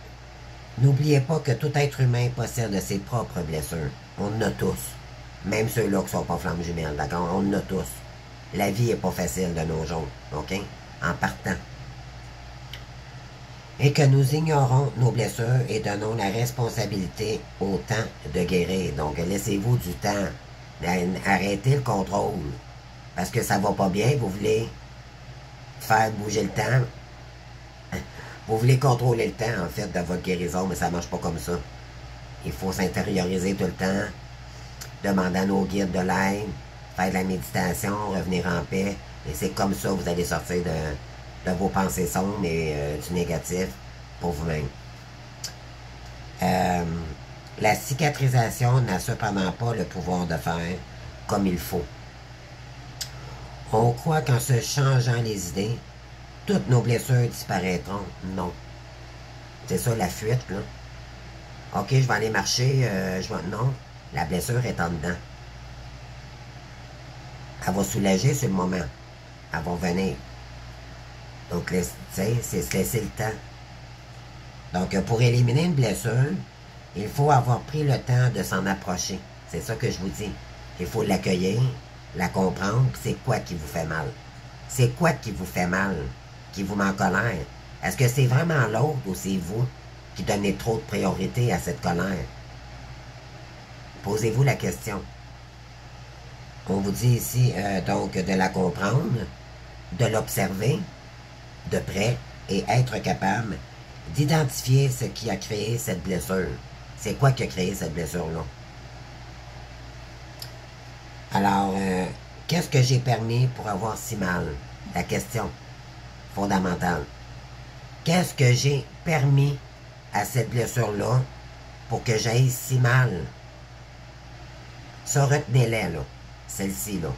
N'oubliez pas que tout être humain possède ses propres blessures. On en a tous. Même ceux-là qui ne sont pas flammes jumelles, d'accord? On en a tous. La vie n'est pas facile de nos jours, OK? En partant. Et que nous ignorons nos blessures et donnons la responsabilité au temps de guérir. Donc, laissez-vous du temps. Arrêtez le contrôle. Parce que ça va pas bien, vous voulez faire bouger le temps. Vous voulez contrôler le temps, en fait, de votre guérison, mais ça ne marche pas comme ça. Il faut s'intérioriser tout le temps, demander à nos guides de l'aide, faire de la méditation, revenir en paix. Et c'est comme ça que vous allez sortir de vos pensées sombres et du négatif pour vous-même. La cicatrisation n'a cependant pas le pouvoir de faire comme il faut. On croit qu'en se changeant les idées, toutes nos blessures disparaîtront. Non. C'est ça la fuite, là. OK, je vais aller marcher, non, la blessure est en dedans. Elle va soulager sur le moment. Elle va venir. Donc, tu sais, c'est se laisser le temps. Donc, pour éliminer une blessure, il faut avoir pris le temps de s'en approcher. C'est ça que je vous dis. Il faut l'accueillir, la comprendre, c'est quoi qui vous fait mal. C'est quoi qui vous fait mal, qui vous met en colère? Est-ce que c'est vraiment l'autre ou c'est vous qui donnez trop de priorité à cette colère? Posez-vous la question. On vous dit ici, donc, de la comprendre, de l'observer de près et être capable d'identifier ce qui a créé cette blessure. C'est quoi qui a créé cette blessure-là? Alors, qu'est-ce que j'ai permis pour avoir si mal? La question fondamentale. Qu'est-ce que j'ai permis à cette blessure-là pour que j'aille si mal? Ça, retenez-les, là. Celle-ci, là.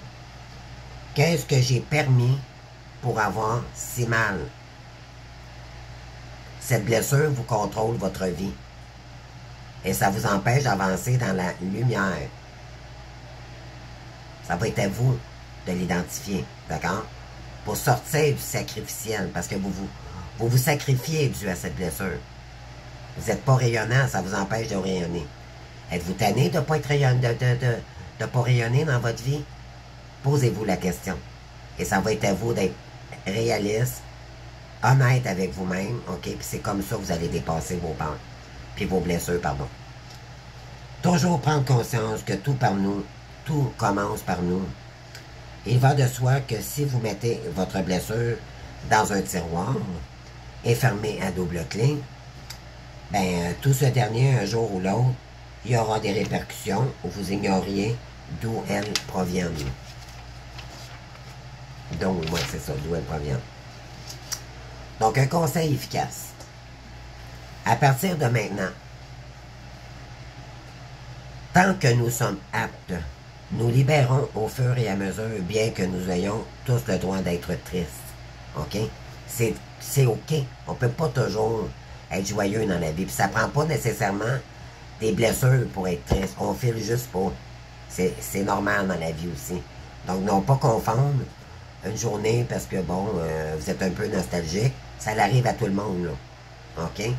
Qu'est-ce que j'ai permis pour avoir si mal? Cette blessure vous contrôle votre vie. Et ça vous empêche d'avancer dans la lumière. Ça va être à vous de l'identifier, d'accord? Pour sortir du sacrificiel, parce que vous sacrifiez dû à cette blessure. Vous n'êtes pas rayonnant, ça vous empêche de rayonner. Êtes-vous tanné de ne pas être de pas rayonner dans votre vie? Posez-vous la question. Et ça va être à vous d'être réaliste, honnête avec vous-même, OK? Puis c'est comme ça que vous allez dépasser vos peurs, puis vos blessures, pardon. Toujours prendre conscience que tout commence par nous. Il va de soi que si vous mettez votre blessure dans un tiroir et fermé à double clé, ben tout ce dernier, un jour ou l'autre, il y aura des répercussions où vous ignoriez d'où elles proviennent. Donc, ouais, c'est ça, d'où elles proviennent. Donc, un conseil efficace. À partir de maintenant, tant que nous sommes aptes, nous libérons au fur et à mesure, bien que nous ayons tous le droit d'être tristes. OK? C'est OK. On ne peut pas toujours être joyeux dans la vie. Puis ça ne prend pas nécessairement des blessures pour être triste. On file juste pas. C'est normal dans la vie aussi. Donc, non pas confondre une journée parce que, bon, vous êtes un peu nostalgique. Ça arrive à tout le monde, là. OK?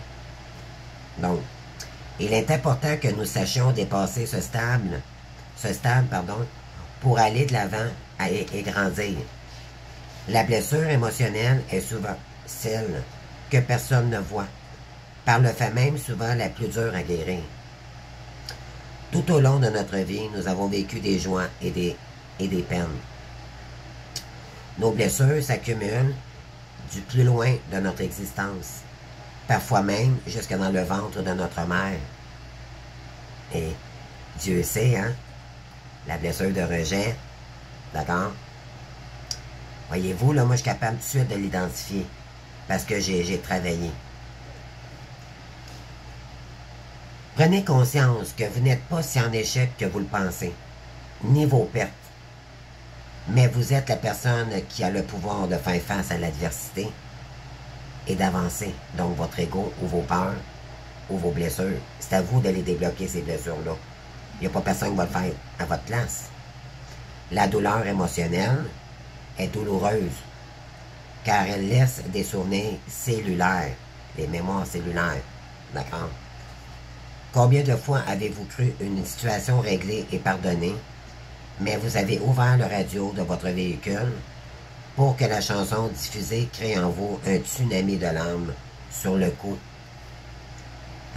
Donc, il est important que nous sachions dépasser ce stade, pour aller de l'avant et grandir. La blessure émotionnelle est souvent celle que personne ne voit, par le fait même souvent la plus dure à guérir. Tout au long de notre vie, nous avons vécu des joies et des peines. Nos blessures s'accumulent du plus loin de notre existence, parfois même jusque dans le ventre de notre mère. Et Dieu sait, hein, la blessure de rejet, d'accord? Voyez-vous, là, moi, je suis capable tout de suite de l'identifier, parce que j'ai travaillé. Prenez conscience que vous n'êtes pas si en échec que vous le pensez, ni vos pertes. Mais vous êtes la personne qui a le pouvoir de faire face à l'adversité et d'avancer. Donc, votre ego ou vos peurs ou vos blessures. C'est à vous d'aller débloquer ces blessures-là. Il n'y a pas personne qui va le faire à votre place. La douleur émotionnelle est douloureuse, car elle laisse des souvenirs cellulaires, des mémoires cellulaires. D'accord? Combien de fois avez-vous cru une situation réglée et pardonnée, mais vous avez ouvert le radio de votre véhicule pour que la chanson diffusée crée en vous un tsunami de larmes sur le coup?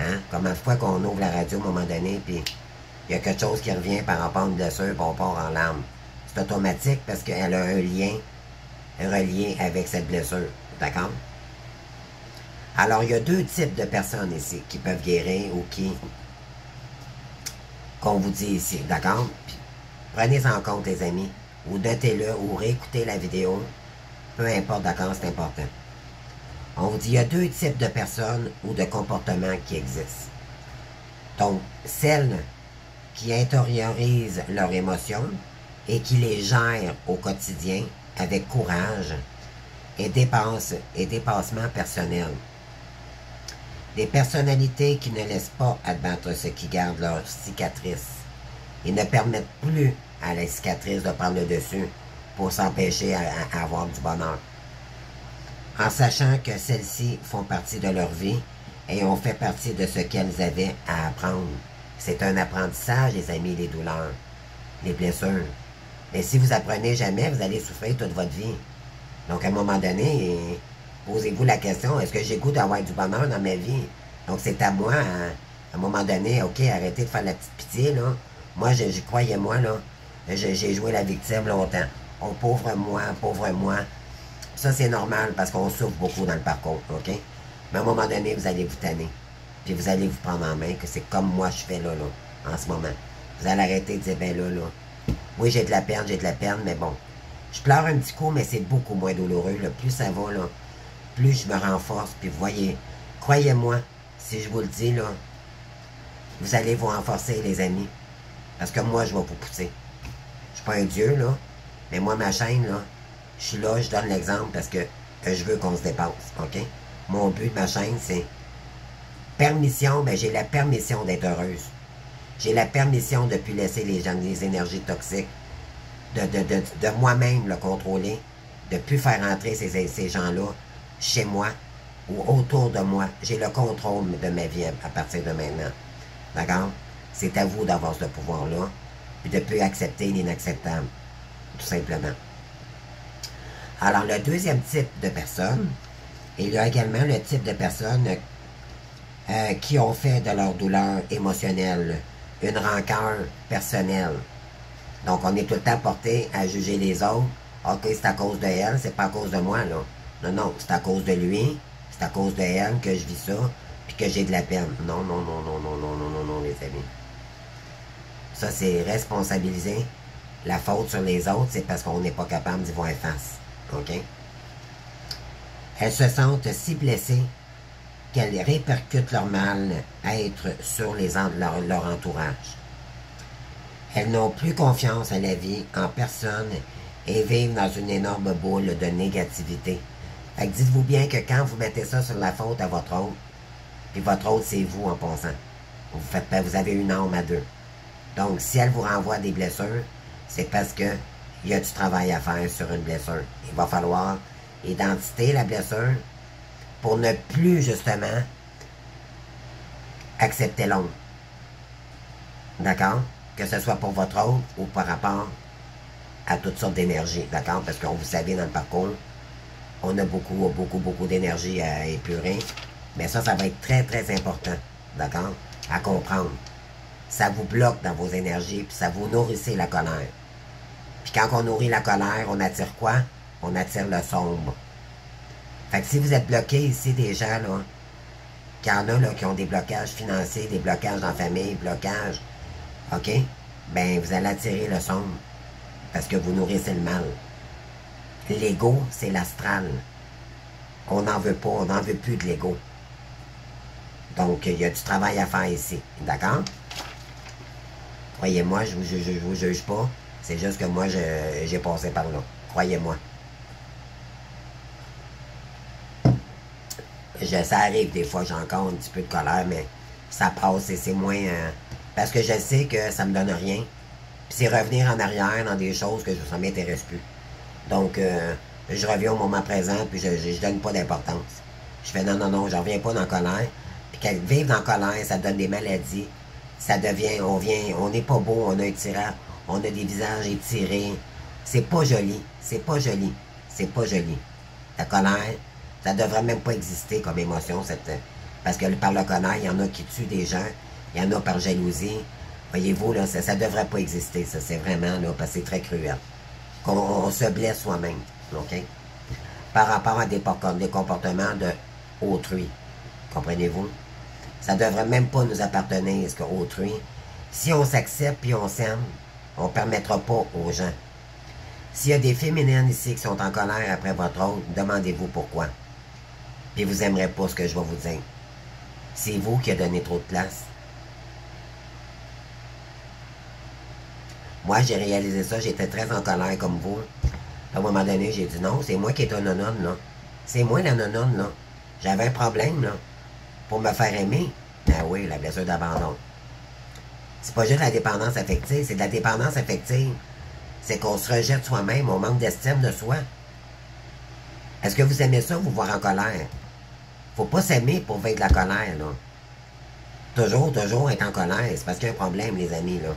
Hein? Combien de fois qu'on ouvre la radio à un moment donné, puis il y a quelque chose qui revient par rapport à une blessure, puis on part en larmes. C'est automatique parce qu'elle a un lien relié avec cette blessure. D'accord? Alors, il y a deux types de personnes ici qui peuvent guérir ou qu'on vous dit ici. D'accord? Prenez en compte, les amis, ou notez-le, ou réécoutez la vidéo. Peu importe, d'accord, c'est important. On vous dit, il y a deux types de personnes ou de comportements qui existent. Donc, celles qui intériorisent leurs émotions et qui les gèrent au quotidien avec courage et dépassement personnel. Des personnalités qui ne laissent pas admettre ce qui garde leur cicatrice. Ils ne permettent plus à la cicatrice de prendre le dessus pour s'empêcher à avoir du bonheur. En sachant que celles-ci font partie de leur vie et ont fait partie de ce qu'elles avaient à apprendre. C'est un apprentissage, les amis, les douleurs, les blessures. Mais si vous apprenez jamais, vous allez souffrir toute votre vie. Donc, à un moment donné, posez-vous la question, est-ce que j'ai goût d'avoir du bonheur dans ma vie? Donc, c'est à moi, à un moment donné, OK, arrêtez de faire la petite pitié, là. Moi, croyez-moi, là, j'ai joué la victime longtemps. Oh, pauvre moi, pauvre moi. Ça, c'est normal parce qu'on souffre beaucoup dans le parcours, OK? Mais à un moment donné, vous allez vous tanner. Puis vous allez vous prendre en main, que c'est comme moi je fais là, en ce moment. Vous allez arrêter de dire, ben là, oui, j'ai de la peine, mais bon. Je pleure un petit coup, mais c'est beaucoup moins douloureux, là. Plus ça va, là, plus je me renforce. Puis vous voyez, croyez-moi, si je vous le dis, là, vous allez vous renforcer, les amis. Parce que moi, je vais vous pousser. Je suis pas un dieu, là, mais moi, ma chaîne, là, je suis là, je donne l'exemple parce que je veux qu'on se dépasse, OK? Mon but de ma chaîne, c'est permission, ben j'ai la permission d'être heureuse. J'ai la permission de ne plus laisser les énergies toxiques, de moi-même le contrôler, de ne plus faire entrer ces gens-là chez moi ou autour de moi. J'ai le contrôle de ma vie à partir de maintenant. D'accord? C'est à vous d'avoir ce pouvoir-là, puis de ne plus accepter l'inacceptable, tout simplement. Alors, le deuxième type de personnes, il y a également le type de personnes qui ont fait de leur douleur émotionnelle une rancœur personnelle. Donc, on est tout le temps porté à juger les autres. OK, c'est à cause de elle, c'est pas à cause de moi, là. Non, non, c'est à cause de lui, c'est à cause de elle que je vis ça, puis que j'ai de la peine. Non, non, non, non, non, non, non, non, non, les amis. Ça, c'est responsabiliser la faute sur les autres, c'est parce qu'on n'est pas capable d'y voir face. OK? Elles se sentent si blessées qu'elles répercutent leur mal-être sur leur entourage. Elles n'ont plus confiance à la vie, en personne, et vivent dans une énorme boule de négativité. Fait que dites-vous bien que quand vous mettez ça sur la faute à votre autre, puis votre autre, c'est vous en passant. Vous avez une âme à deux. Donc, si elle vous renvoie des blessures, c'est parce que il y a du travail à faire sur une blessure. Il va falloir identifier la blessure pour ne plus, justement, accepter l'autre. D'accord? Que ce soit pour votre autre ou par rapport à toutes sortes d'énergie. D'accord? Parce que vous savez, dans le parcours, on a beaucoup d'énergie à épurer. Mais ça va être très, très important. D'accord? À comprendre. Ça vous bloque dans vos énergies, puis ça vous nourrissez la colère. Puis quand on nourrit la colère, on attire quoi? On attire le sombre. Fait que si vous êtes bloqué ici, des gens, là, qu'il y en a, là, qui ont des blocages financiers, des blocages dans la famille, blocages, OK? Ben, vous allez attirer le sombre. Parce que vous nourrissez le mal. L'ego, c'est l'astral. On n'en veut pas, on n'en veut plus de l'ego. Donc, il y a du travail à faire ici. D'accord? Croyez-moi, je vous juge pas. C'est juste que moi, j'ai passé par là. Croyez-moi. Ça arrive des fois, j'ai encore un petit peu de colère, mais ça passe et c'est moins... parce que je sais que ça me donne rien. Puis c'est revenir en arrière dans des choses que ça ne m'intéresse plus. Donc, je reviens au moment présent, puis je donne pas d'importance. Je fais non, non, non, je reviens pas dans la colère. Puis vivre dans la colère, ça donne des maladies. Ça devient, on n'est pas beau, on a un tirage, on a des visages étirés. C'est pas joli, c'est pas joli, c'est pas joli. La colère, ça devrait même pas exister comme émotion, parce que par la colère, il y en a qui tuent des gens, il y en a par jalousie. Voyez-vous, là, ça devrait pas exister, ça, c'est vraiment, là, parce que c'est très cruel. On se blesse soi-même, OK? Par rapport à des comportements de autrui, comprenez-vous? Ça devrait même pas nous appartenir, ce qu'autrui. Si on s'accepte puis on s'aime, on ne permettra pas aux gens. S'il y a des féminines ici qui sont en colère après votre autre, demandez-vous pourquoi. Puis vous n'aimerez pas ce que je vais vous dire. C'est vous qui avez donné trop de place. Moi, j'ai réalisé ça, j'étais très en colère comme vous. À un moment donné, j'ai dit non, c'est moi qui est un nonone, là. C'est moi la nonone, là. J'avais un problème, là. pour me faire aimer. Ben oui, la blessure d'abandon. C'est pas juste la dépendance affective, c'est de la dépendance affective. C'est qu'on se rejette soi-même, on manque d'estime de soi. Est-ce que vous aimez ça, vous voir en colère? Faut pas s'aimer pour vivre de la colère, là. Toujours être en colère. C'est parce qu'il y a un problème, les amis, là.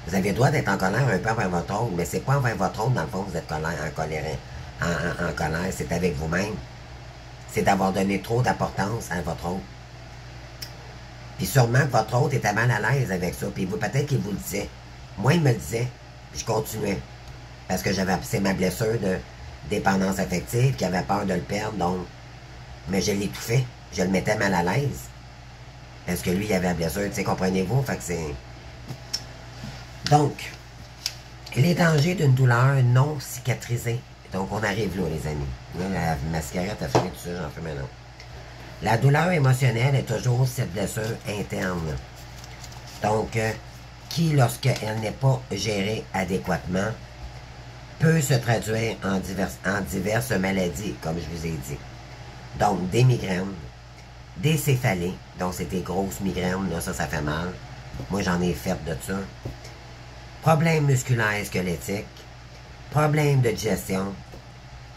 Vous avez le droit d'être en colère un peu envers votre autre, mais c'est pas envers votre autre, dans le fond, vous êtes en colère. C'est avec vous-même. C'est d'avoir donné trop d'importance à votre autre. Puis sûrement que votre autre était mal à l'aise avec ça. Puis peut-être qu'il vous le disait. Moi, il me le disait. Puis je continuais. Parce que c'est ma blessure de dépendance affective, qui avait peur de le perdre, donc. Mais je l'étouffais. Je le mettais mal à l'aise. Parce que lui, il avait la blessure, tu sais, comprenez-vous? Fait que c'est... Donc, les dangers d'une douleur non cicatrisée. Donc, on arrive là, les amis. Là, ma cigarette a fini tout ça, j'en fais maintenant. La douleur émotionnelle est toujours cette blessure interne. Donc, qui, lorsqu'elle n'est pas gérée adéquatement, peut se traduire en diverses maladies, comme je vous ai dit. Donc, des migraines, des céphalées, donc c'est des grosses migraines, là, ça fait mal. Moi, j'en ai fait de ça. Problèmes musculaires squelettiques, problèmes de digestion,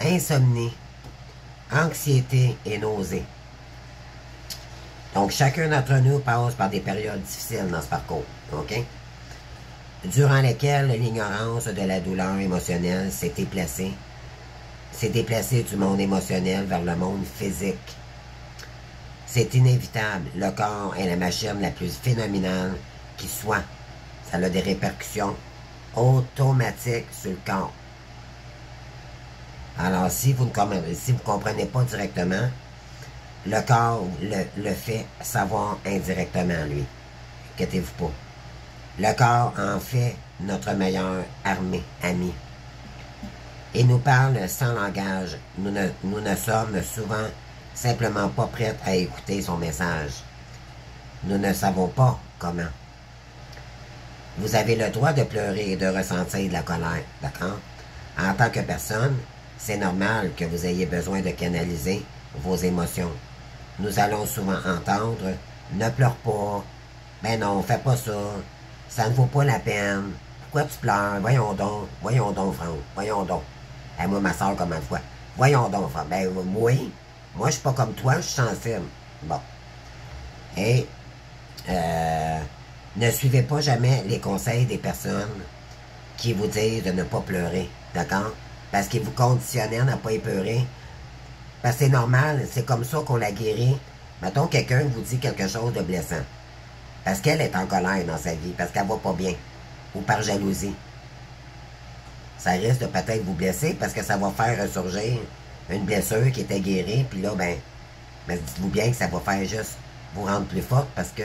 insomnie, anxiété et nausées. Donc, chacun d'entre nous passe par des périodes difficiles dans ce parcours, OK? Durant lesquelles l'ignorance de la douleur émotionnelle s'est déplacée du monde émotionnel vers le monde physique. C'est inévitable. Le corps est la machine la plus phénoménale qui soit. Ça a des répercussions automatiques sur le corps. Alors, si vous ne comprenez pas directement, le corps le fait savoir indirectement, lui. Inquiétez-vous pas. Le corps en fait notre meilleure ami. Et nous parle sans langage. Nous ne sommes souvent simplement pas prêts à écouter son message. Nous ne savons pas comment. Vous avez le droit de pleurer et de ressentir de la colère, d'accord? En tant que personne, c'est normal que vous ayez besoin de canaliser vos émotions. Nous allons souvent entendre « Ne pleure pas »,« Ben non, fais pas ça »,« Ça ne vaut pas la peine »,« Pourquoi tu pleures? Voyons donc, Franck, voyons donc. » Et moi, ma soeur, combien de fois? « Voyons donc, Franck. » Ben oui, moi, je suis pas comme toi, je suis sensible. Bon. Et ne suivez pas jamais les conseils des personnes qui vous disent de ne pas pleurer, d'accord? Parce qu'ils vous conditionnaient à ne pas y pleurer. Parce que c'est normal, c'est comme ça qu'on la guérit. Mettons, quelqu'un vous dit quelque chose de blessant. Parce qu'elle est en colère dans sa vie, parce qu'elle va pas bien. Ou par jalousie. Ça risque de peut-être vous blesser parce que ça va faire ressurgir une blessure qui était guérie. Puis là, ben dites-vous bien que ça va faire juste vous rendre plus forte parce que...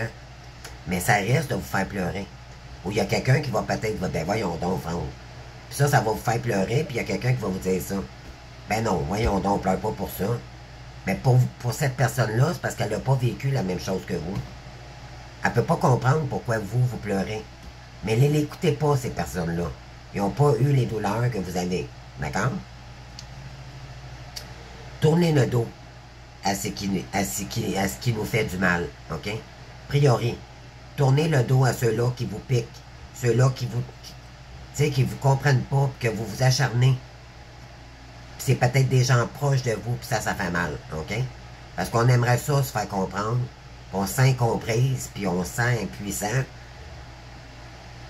Mais ça risque de vous faire pleurer. Ou il y a quelqu'un qui va peut-être... Ben voyons donc, Franck. Puis ça va vous faire pleurer, puis il y a quelqu'un qui va vous dire ça. Ben non, voyons donc, pleure pas pour ça. Mais pour cette personne-là, c'est parce qu'elle n'a pas vécu la même chose que vous. Elle ne peut pas comprendre pourquoi vous pleurez. Mais ne l'écoutez pas, ces personnes-là. Ils n'ont pas eu les douleurs que vous avez. D'accord? Tournez le dos à ce qui nous fait du mal. OK? Priori. Tournez le dos à ceux-là qui vous piquent. Ceux-là qui vous comprennent pas, que vous vous acharnez. C'est peut-être des gens proches de vous, puis ça fait mal, OK? Parce qu'on aimerait ça se faire comprendre, on se sent incomprise, puis on se sent impuissant.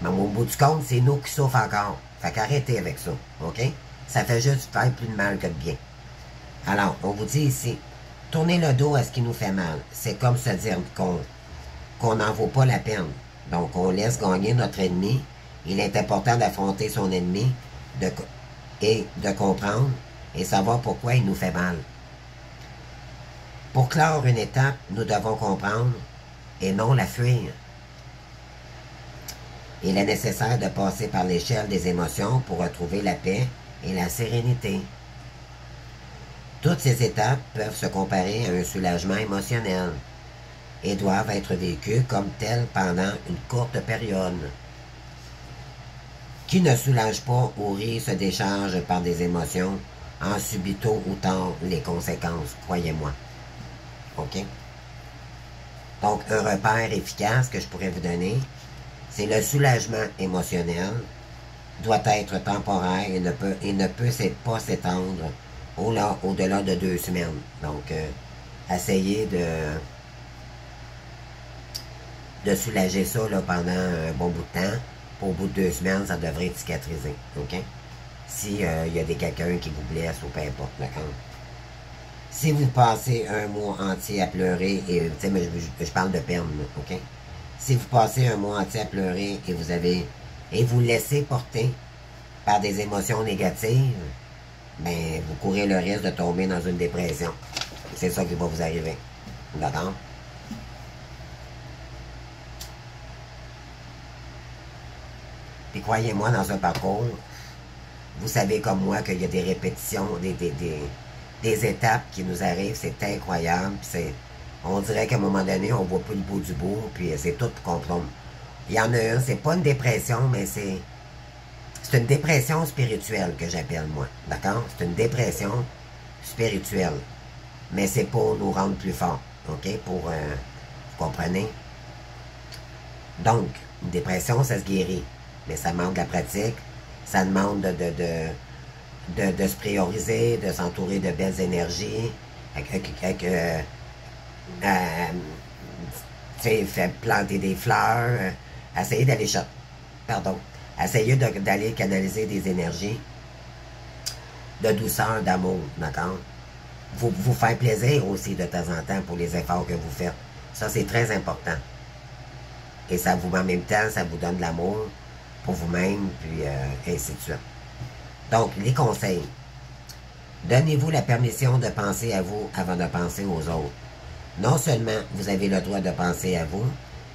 Mais au bout du compte, c'est nous qui souffrons encore. Fait qu'arrêtez avec ça, OK? Ça fait juste faire plus de mal que de bien. Alors, on vous dit ici, tournez le dos à ce qui nous fait mal. C'est comme se dire qu'on n'en vaut pas la peine. Donc, on laisse gagner notre ennemi. Il est important d'affronter son ennemi et de comprendre et savoir pourquoi il nous fait mal. Pour clore une étape, nous devons comprendre et non la fuir. Il est nécessaire de passer par l'échelle des émotions pour retrouver la paix et la sérénité. Toutes ces étapes peuvent se comparer à un soulagement émotionnel et doivent être vécues comme telles pendant une courte période. Qui ne soulage pas ou rit se décharge par des émotions en subit tôt ou tard les conséquences, croyez-moi. OK? Donc, un repère efficace que je pourrais vous donner, c'est le soulagement émotionnel doit être temporaire et ne peut pas s'étendre au-delà de 2 semaines. Donc, essayez de soulager ça là, pendant un bon bout de temps. Au bout de 2 semaines, ça devrait être cicatrisé. OK? Si il y a quelqu'un qui vous blesse ou peu importe, d'accord? Si vous passez un mois entier à pleurer, et tu sais, mais je parle de peine, OK? Si vous passez un mois entier à pleurer et vous laissez porter par des émotions négatives, ben vous courez le risque de tomber dans une dépression. C'est ça qui va vous arriver. D'accord? Puis croyez-moi, dans un parcours, vous savez comme moi qu'il y a des répétitions, des étapes qui nous arrivent, c'est incroyable. On dirait qu'à un moment donné, on voit plus le bout du bout, puis c'est tout pour comprendre. Il y en a un, c'est pas une dépression, mais c'est une dépression spirituelle que j'appelle moi. D'accord? C'est une dépression spirituelle. Mais c'est pour nous rendre plus forts. OK? Vous comprenez? Donc, une dépression, ça se guérit. Mais ça demande de la pratique. Ça demande de se prioriser, de s'entourer de belles énergies. Planter des fleurs. Essayer d'aller Essayez d'aller canaliser des énergies de douceur, d'amour, d'accord? Vous faire plaisir aussi de temps en temps pour les efforts que vous faites. Ça, c'est très important. Et ça vous, en même temps, ça vous donne de l'amour pour vous-même, puis ainsi de suite. Donc, les conseils. Donnez-vous la permission de penser à vous avant de penser aux autres. Non seulement vous avez le droit de penser à vous,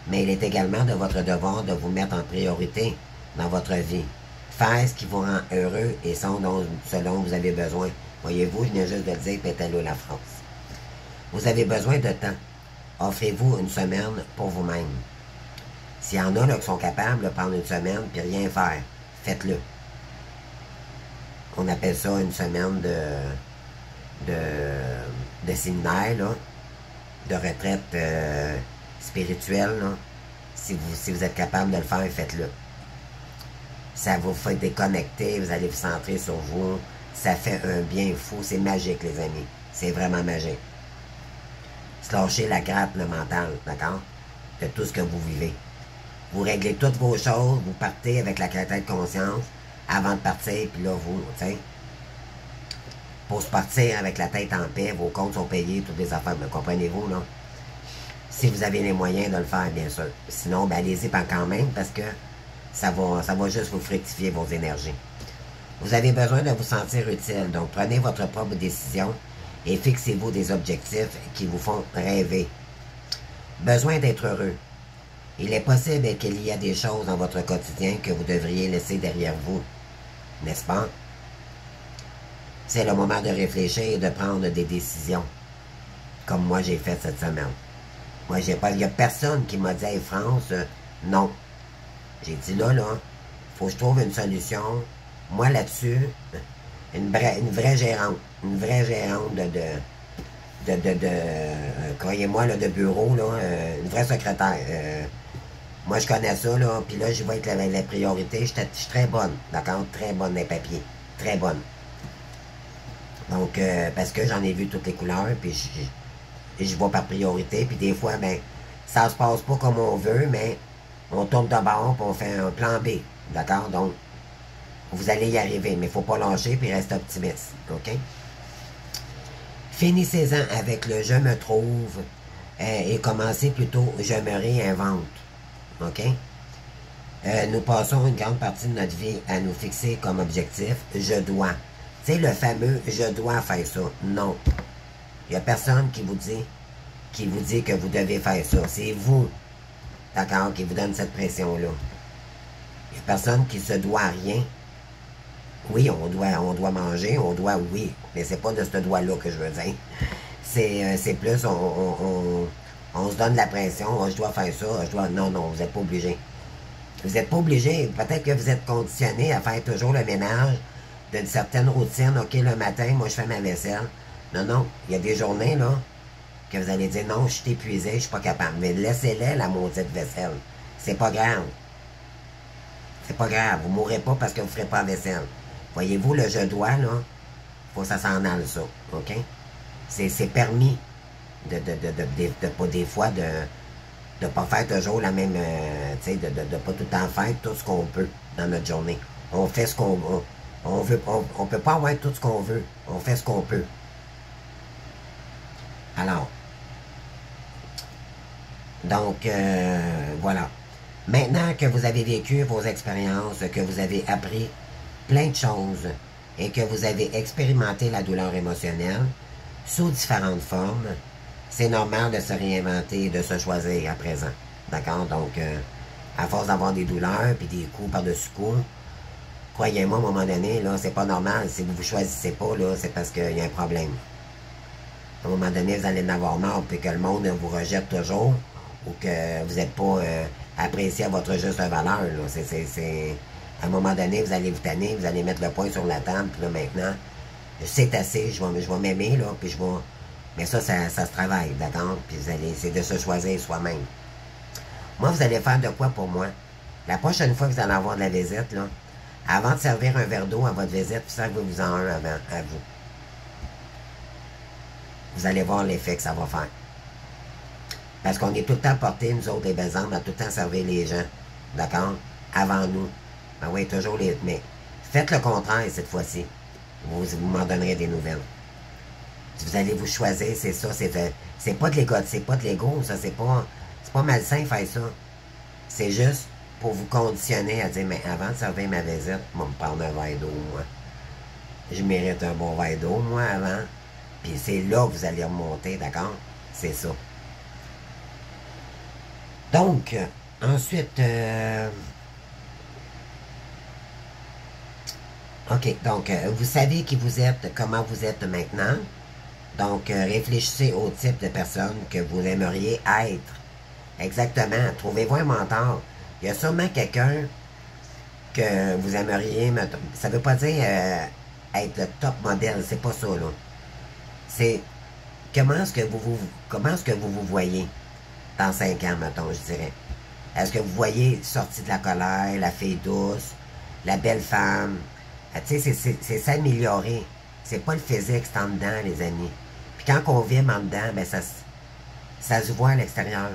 mais il est également de votre devoir de vous mettre en priorité dans votre vie. Faire ce qui vous rend heureux et ce dont vous avez besoin. Voyez-vous, je viens juste de le dire, pétalo la France. Vous avez besoin de temps. Offrez-vous une semaine pour vous-même. S'il y en a là, qui sont capables de prendre une semaine puis rien faire, faites-le. On appelle ça une semaine de séminaire, là, de retraite spirituelle. Là. Si vous êtes capable de le faire, faites-le. Ça vous fait déconnecter, vous allez vous centrer sur vous. Ça fait un bien fou. C'est magique, les amis. C'est vraiment magique. Se lâcher la grappe, le mental, d'accord? De tout ce que vous vivez. Vous réglez toutes vos choses, vous partez avec la clarté de conscience avant de partir, puis là, vous, tu sais, pour se partir avec la tête en paix, vos comptes sont payés, toutes les affaires, me comprenez-vous, là? Si vous avez les moyens de le faire, bien sûr. Sinon, ben, allez-y quand même, parce que ça va juste vous fructifier vos énergies. Vous avez besoin de vous sentir utile, donc prenez votre propre décision et fixez-vous des objectifs qui vous font rêver. Besoin d'être heureux. Il est possible qu'il y ait des choses dans votre quotidien que vous devriez laisser derrière vous, n'est-ce pas? C'est le moment de réfléchir et de prendre des décisions, comme moi j'ai fait cette semaine. Moi, il n'y a personne qui m'a dit « Hey France, non ». J'ai dit là, faut que je trouve une solution. Moi, là-dessus, une vraie gérante croyez-moi, de bureau, là, une vraie secrétaire. Moi, je connais ça, là, puis là, je vais être la priorité. Je suis très bonne, d'accord? Très bonne des papiers. Très bonne. Donc, parce que j'en ai vu toutes les couleurs, puis je vois par priorité, puis des fois, ben, ça se passe pas comme on veut, mais on tourne de bord, puis on fait un plan B, d'accord? Donc, vous allez y arriver, mais il ne faut pas lâcher, puis rester optimiste, ok? Finissez-en avec le « je me trouve » et commencez plutôt « je me réinvente », ok? Nous passons une grande partie de notre vie à nous fixer comme objectif « je dois ». Tu sais, le fameux « je dois faire ça ». Non. Il n'y a personne qui vous dit que vous devez faire ça. C'est vous, d'accord, qui vous donne cette pression-là. Il n'y a personne qui se doit à rien. Oui, on doit manger, oui, mais c'est pas de ce doigt-là que je veux dire. C'est plus, on se donne la pression, oh, je dois faire ça, Non, vous n'êtes pas obligé. Vous n'êtes pas obligé, peut-être que vous êtes conditionné à faire toujours le ménage d'une certaine routine. OK, le matin, moi je fais ma vaisselle. Non, il y a des journées, là, que vous allez dire, non, je suis épuisé, je suis pas capable. Mais laissez-les, la maudite vaisselle. C'est pas grave. C'est pas grave. Vous mourrez pas parce que vous ferez pas la vaisselle. Voyez-vous, le je dois, là, faut que ça s'en aille, ça. OK? C'est permis de pas des fois de pas faire toujours la même, tu sais, de pas tout le temps faire tout ce qu'on peut dans notre journée. On fait ce qu'on veut. On peut pas avoir tout ce qu'on veut. On fait ce qu'on peut. Alors, donc, voilà. Maintenant que vous avez vécu vos expériences, que vous avez appris plein de choses et que vous avez expérimenté la douleur émotionnelle sous différentes formes, c'est normal de se réinventer et de se choisir à présent. D'accord? Donc, à force d'avoir des douleurs puis des coups par-dessus coups, croyez-moi, à un moment donné, là, c'est pas normal. Si vous ne vous choisissez pas, là, c'est parce qu'il y a un problème. À un moment donné, vous allez en avoir marre puis que le monde vous rejette toujours ou que vous n'êtes pas apprécié à votre juste valeur. À un moment donné, vous allez vous tanner, vous allez mettre le poing sur la table, puis là, maintenant, c'est assez, je vais m'aimer, là, puis je vais... Mais ça se travaille, d'accord? Puis c'est de se choisir soi-même. Moi, vous allez faire de quoi pour moi? La prochaine fois que vous allez avoir de la visite, là, avant de servir un verre d'eau à votre visite, servez-vous en un avant, à vous. Vous allez voir l'effet que ça va faire. Parce qu'on est tout le temps portés, nous autres, les belles âmes, à tout le temps servir les gens. D'accord? Avant nous. Ben oui, toujours les... Mais faites le contraire cette fois-ci. Vous m'en donnerez des nouvelles. Si vous allez vous choisir, c'est ça. C'est pas de l'ego, ça. C'est pas malsain faire ça. C'est juste pour vous conditionner à dire, mais avant de servir ma visite, je vais me prendre un verre d'eau, moi. Je mérite un bon verre d'eau, moi, avant. Puis c'est là que vous allez remonter, d'accord? C'est ça. Donc, ensuite... OK, donc, vous savez qui vous êtes, comment vous êtes maintenant. Donc, réfléchissez au type de personne que vous aimeriez être. Exactement. Trouvez-vous un mentor. Il y a sûrement quelqu'un que vous aimeriez... Ça ne veut pas dire être le top modèle, c'est pas ça, là. C'est comment est-ce que vous voyez dans 5 ans, mettons, je dirais. Est-ce que vous voyez sortie de la colère, la fille douce, la belle femme? Tu sais, c'est s'améliorer. C'est pas le physique, c'est en dedans, les amis. Puis quand on vit en dedans, ben ça se voit à l'extérieur.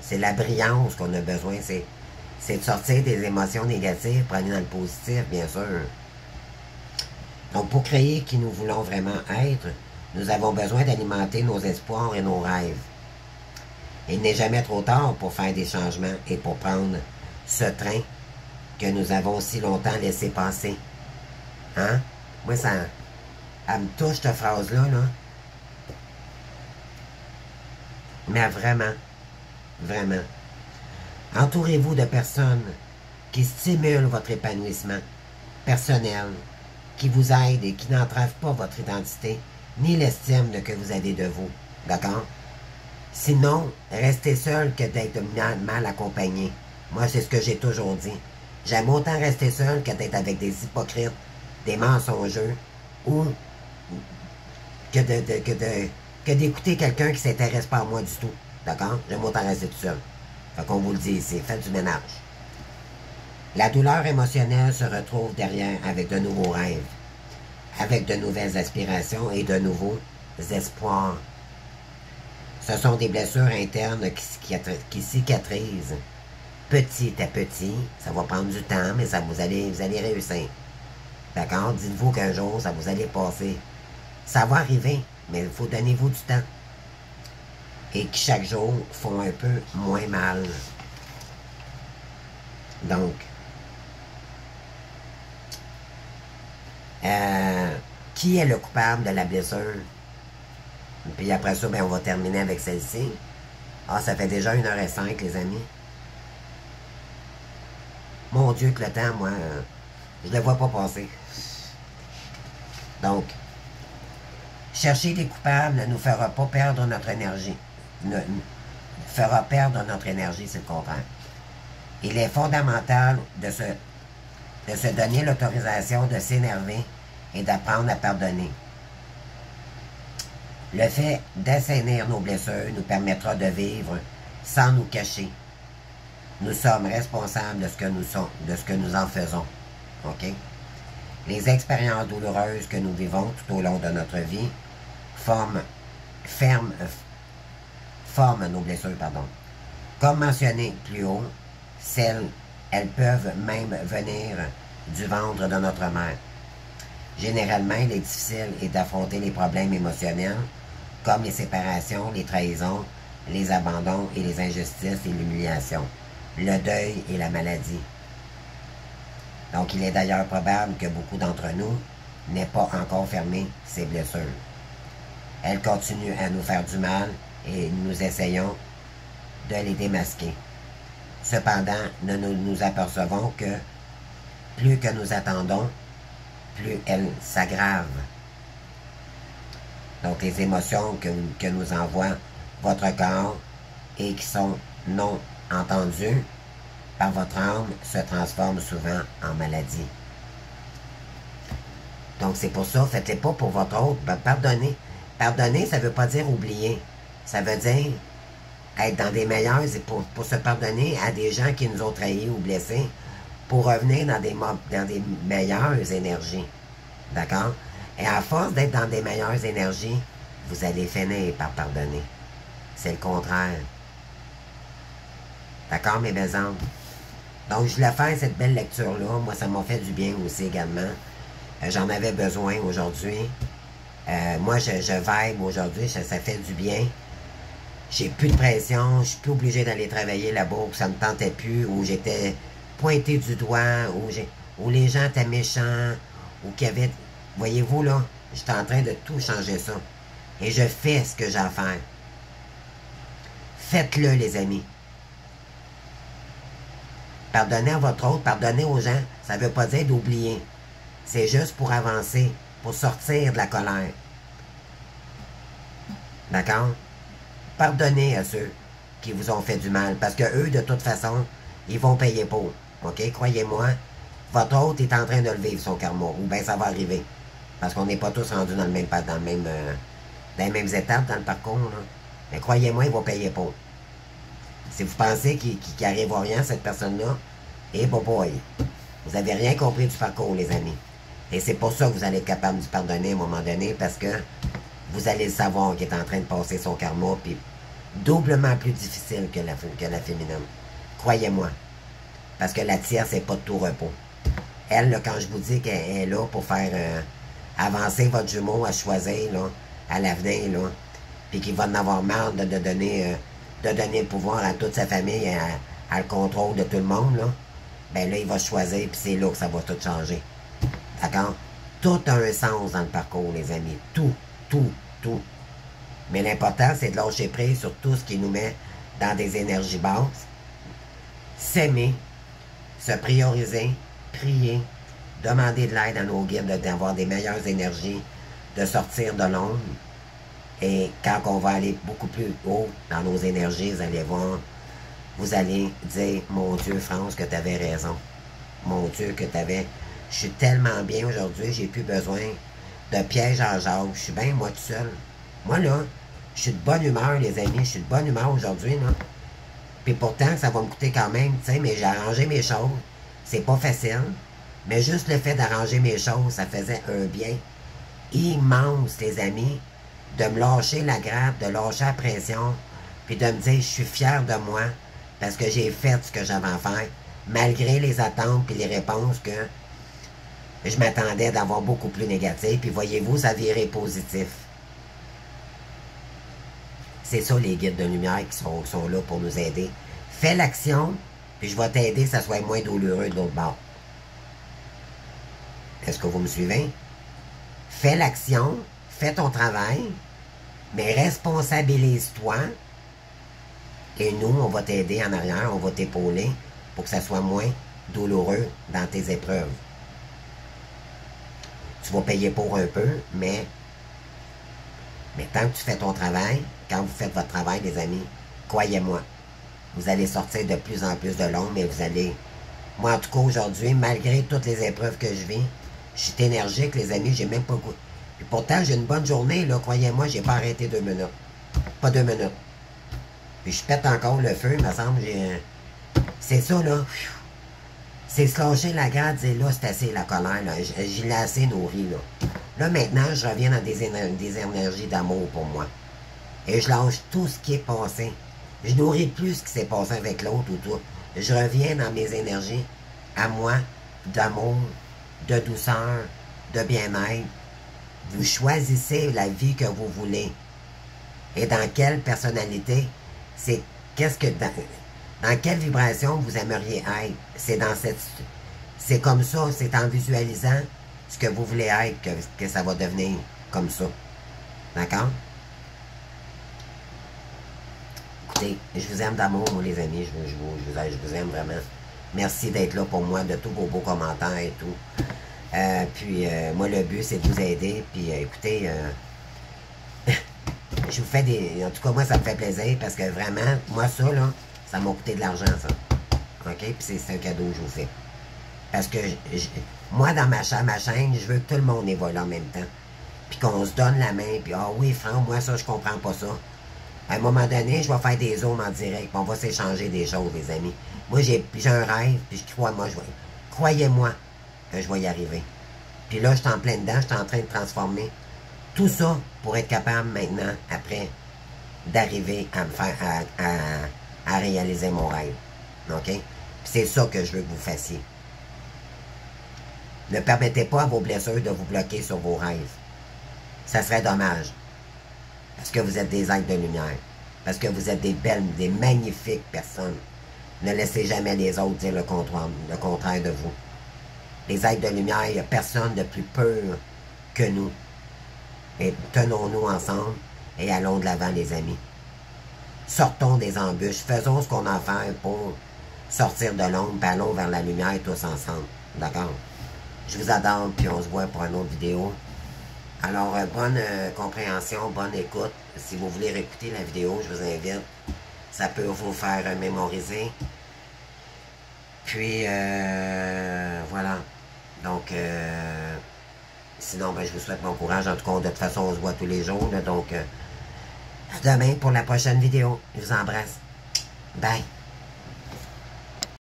C'est la brillance qu'on a besoin. C'est de sortir des émotions négatives pour aller dans le positif, bien sûr. Donc, pour créer qui nous voulons vraiment être, nous avons besoin d'alimenter nos espoirs et nos rêves. Il n'est jamais trop tard pour faire des changements et pour prendre ce train que nous avons si longtemps laissé passer. Hein? Moi, elle me touche, cette phrase-là, là. Mais vraiment, vraiment. Entourez-vous de personnes qui stimulent votre épanouissement personnel, qui vous aident et qui n'entravent pas votre identité, ni l'estime que vous avez de vous. D'accord? Sinon, restez seul que d'être mal accompagné. Moi, c'est ce que j'ai toujours dit. J'aime autant rester seul que d'être avec des hypocrites, des mensongeux, ou que d'écouter quelqu'un qui ne s'intéresse pas à moi du tout. D'accord? J'aime autant rester tout seul. Fait qu'on vous le dit ici, faites du ménage. La douleur émotionnelle se retrouve derrière avec de nouveaux rêves, avec de nouvelles aspirations et de nouveaux espoirs. Ce sont des blessures internes qui cicatrisent petit à petit. Ça va prendre du temps, mais vous allez réussir. D'accord? Dites-vous qu'un jour, ça vous allez passer. Ça va arriver, mais il faut donner-vous du temps. Et qui chaque jour font un peu moins mal. Donc, qui est le coupable de la blessure? Puis après ça, ben, on va terminer avec celle-ci. Ah, ça fait déjà 1h05, les amis. Mon Dieu, que le temps, moi, je ne le vois pas passer. Donc, chercher des coupables ne nous fera pas perdre notre énergie. Nous fera perdre notre énergie, c'est le contraire. Il est fondamental de se donner l'autorisation de s'énerver et d'apprendre à pardonner. Le fait d'assainir nos blessures nous permettra de vivre sans nous cacher. Nous sommes responsables de ce que nous sommes, de ce que nous en faisons. OK? Les expériences douloureuses que nous vivons tout au long de notre vie forment nos blessures. Comme mentionné plus haut, elles peuvent même venir du ventre de notre mère. Généralement, il est difficile d'affronter les problèmes émotionnels, comme les séparations, les trahisons, les abandons et les injustices et l'humiliation, le deuil et la maladie. Donc, il est d'ailleurs probable que beaucoup d'entre nous n'aient pas encore fermé ces blessures. Elles continuent à nous faire du mal et nous essayons de les démasquer. Cependant, nous apercevons que plus que nous attendons, plus elles s'aggravent. Donc, les émotions que nous envoie votre corps et qui sont non entendues par votre âme se transforment souvent en maladie. Donc, c'est pour ça, faites-les pas pour votre autre. Pardonnez. Pardonner, ça ne veut pas dire oublier. Ça veut dire être dans des meilleurs, pour se pardonner à des gens qui nous ont trahis ou blessés, pour revenir dans des meilleures énergies. D'accord? Et à force d'être dans des meilleures énergies, vous allez finir par pardonner. C'est le contraire. D'accord, mes belles âmes? Donc, je voulais faire cette belle lecture-là. Moi, ça m'a fait du bien aussi également. J'en avais besoin aujourd'hui. Moi, je vibe aujourd'hui. Ça fait du bien. J'ai plus de pression. Je suis plus obligé d'aller travailler là-bas où ça me tentait plus, où j'étais pointé du doigt, où les gens étaient méchants, où qu'il y avait... Voyez-vous, là, j'étais en train de tout changer ça. Et je fais ce que j'ai à faire. Faites-le, les amis. Pardonnez à votre autre, pardonnez aux gens. Ça ne veut pas dire d'oublier. C'est juste pour avancer, pour sortir de la colère. D'accord? Pardonnez à ceux qui vous ont fait du mal. Parce que eux, de toute façon, ils vont payer pour. OK? Croyez-moi, votre autre est en train de le vivre, son karma. Ou bien ça va arriver. Parce qu'on n'est pas tous rendus dans les mêmes étapes dans le parcours. Là. Mais croyez-moi, il va payer pour. Si vous pensez qu'il n'arrive à rien, cette personne-là, eh boy, vous n'avez rien compris du parcours, les amis. Et c'est pour ça que vous allez être capable de pardonner à un moment donné, parce que vous allez le savoir qu'il est en train de passer son karma, puis doublement plus difficile que la féminine. Croyez-moi. Parce que la tierce, c'est pas de tout repos. Elle, là, quand je vous dis qu'elle est là pour faire avancer votre jumeau à choisir, là, à l'avenir, là, puis qu'il va en avoir marre de donner le pouvoir à toute sa famille, à le contrôle de tout le monde, là, ben là, il va choisir, puis c'est là que ça va tout changer. D'accord? Tout a un sens dans le parcours, les amis. Tout, tout, tout. Mais l'important, c'est de lâcher prise sur tout ce qui nous met dans des énergies basses. S'aimer, se prioriser, prier, demander de l'aide à nos guides, d'avoir des meilleures énergies, de sortir de l'ombre. Et quand on va aller beaucoup plus haut dans nos énergies, vous allez voir, vous allez dire, mon Dieu, France, que tu avais raison. Mon Dieu, que tu avais... Je suis tellement bien aujourd'hui, j'ai plus besoin de piège en Jacques. Je suis bien, moi, tout seul. Moi, là, je suis de bonne humeur, les amis. Je suis de bonne humeur aujourd'hui, là. Puis pourtant, ça va me coûter quand même, tu sais, mais j'ai arrangé mes choses. C'est pas facile. Mais juste le fait d'arranger mes choses, ça faisait un bien immense, les amis, de me lâcher la grappe, de lâcher la pression, puis de me dire, je suis fier de moi, parce que j'ai fait ce que j'avais à faire, malgré les attentes puis les réponses que je m'attendais d'avoir beaucoup plus négatives. Puis voyez-vous, ça virait positif. C'est ça, les guides de lumière qui sont là pour nous aider. Fais l'action, puis je vais t'aider que ça soit moins douloureux de l'autre bord. Est-ce que vous me suivez? Fais l'action, fais ton travail, mais responsabilise-toi. Et nous, on va t'aider en arrière, on va t'épauler pour que ça soit moins douloureux dans tes épreuves. Tu vas payer pour un peu, mais tant que tu fais ton travail, quand vous faites votre travail, les amis, croyez-moi, vous allez sortir de plus en plus de l'ombre, mais vous allez... Moi, en tout cas, aujourd'hui, malgré toutes les épreuves que je vis, je suis énergique, les amis, j'ai même pas pourtant, j'ai une bonne journée, là, croyez-moi, j'ai pas arrêté 2 minutes. Pas 2 minutes. Puis je pète encore le feu, il me semble, c'est ça, là. C'est se lâcher la garde, et là, c'est assez la colère, là. J'y l'ai assez nourri, là. Là, maintenant, je reviens dans des énergies d'amour pour moi. Et je lâche tout ce qui est passé. Je nourris plus ce qui s'est passé avec l'autre ou tout. Je reviens dans mes énergies à moi, d'amour, de douceur, de bien-être. Vous choisissez la vie que vous voulez. Et dans quelle personnalité, c'est qu'est-ce que dans quelle vibration vous aimeriez être. C'est dans cette, c'est comme ça, c'est en visualisant ce que vous voulez être que ça va devenir comme ça. D'accord? Écoutez, je vous aime d'amour, moi, les amis. Je vous aime vraiment. Merci d'être là pour moi, de tous vos beaux commentaires et tout. Moi, le but, c'est de vous aider. Puis, écoutez, je vous fais des... En tout cas, moi, ça me fait plaisir parce que vraiment, moi, ça, là, ça m'a coûté de l'argent, ça. OK? Puis c'est un cadeau que je vous fais. Parce que moi, dans ma chaîne, je veux que tout le monde évolue en même temps. Puis qu'on se donne la main. Puis, ah oui, Franck, moi, ça, je comprends pas ça. À un moment donné, je vais faire des zooms en direct. Puis on va s'échanger des choses, les amis. Moi, j'ai un rêve. Puis je crois, moi, croyez-moi que je vais y arriver. Puis là, je suis en plein dedans. Je suis en train de transformer tout ça pour être capable maintenant, après, d'arriver à me faire, à réaliser mon rêve. OK? Puis c'est ça que je veux que vous fassiez. Ne permettez pas à vos blessures de vous bloquer sur vos rêves. Ça serait dommage. Parce que vous êtes des êtres de lumière. Parce que vous êtes des belles, des magnifiques personnes. Ne laissez jamais les autres dire le contraire de vous. Les êtres de lumière, il n'y a personne de plus pur que nous. Et tenons-nous ensemble et allons de l'avant, les amis. Sortons des embûches. Faisons ce qu'on a à faire pour sortir de l'ombre et allons vers la lumière tous ensemble. D'accord? Je vous adore, puis on se voit pour une autre vidéo. Alors, bonne compréhension, bonne écoute. Si vous voulez réécouter la vidéo, je vous invite. Ça peut vous faire mémoriser. Puis, voilà. Donc, sinon, ben, je vous souhaite bon courage. En tout cas, de toute façon, on se voit tous les jours. Là, donc, à demain pour la prochaine vidéo. Je vous embrasse. Bye.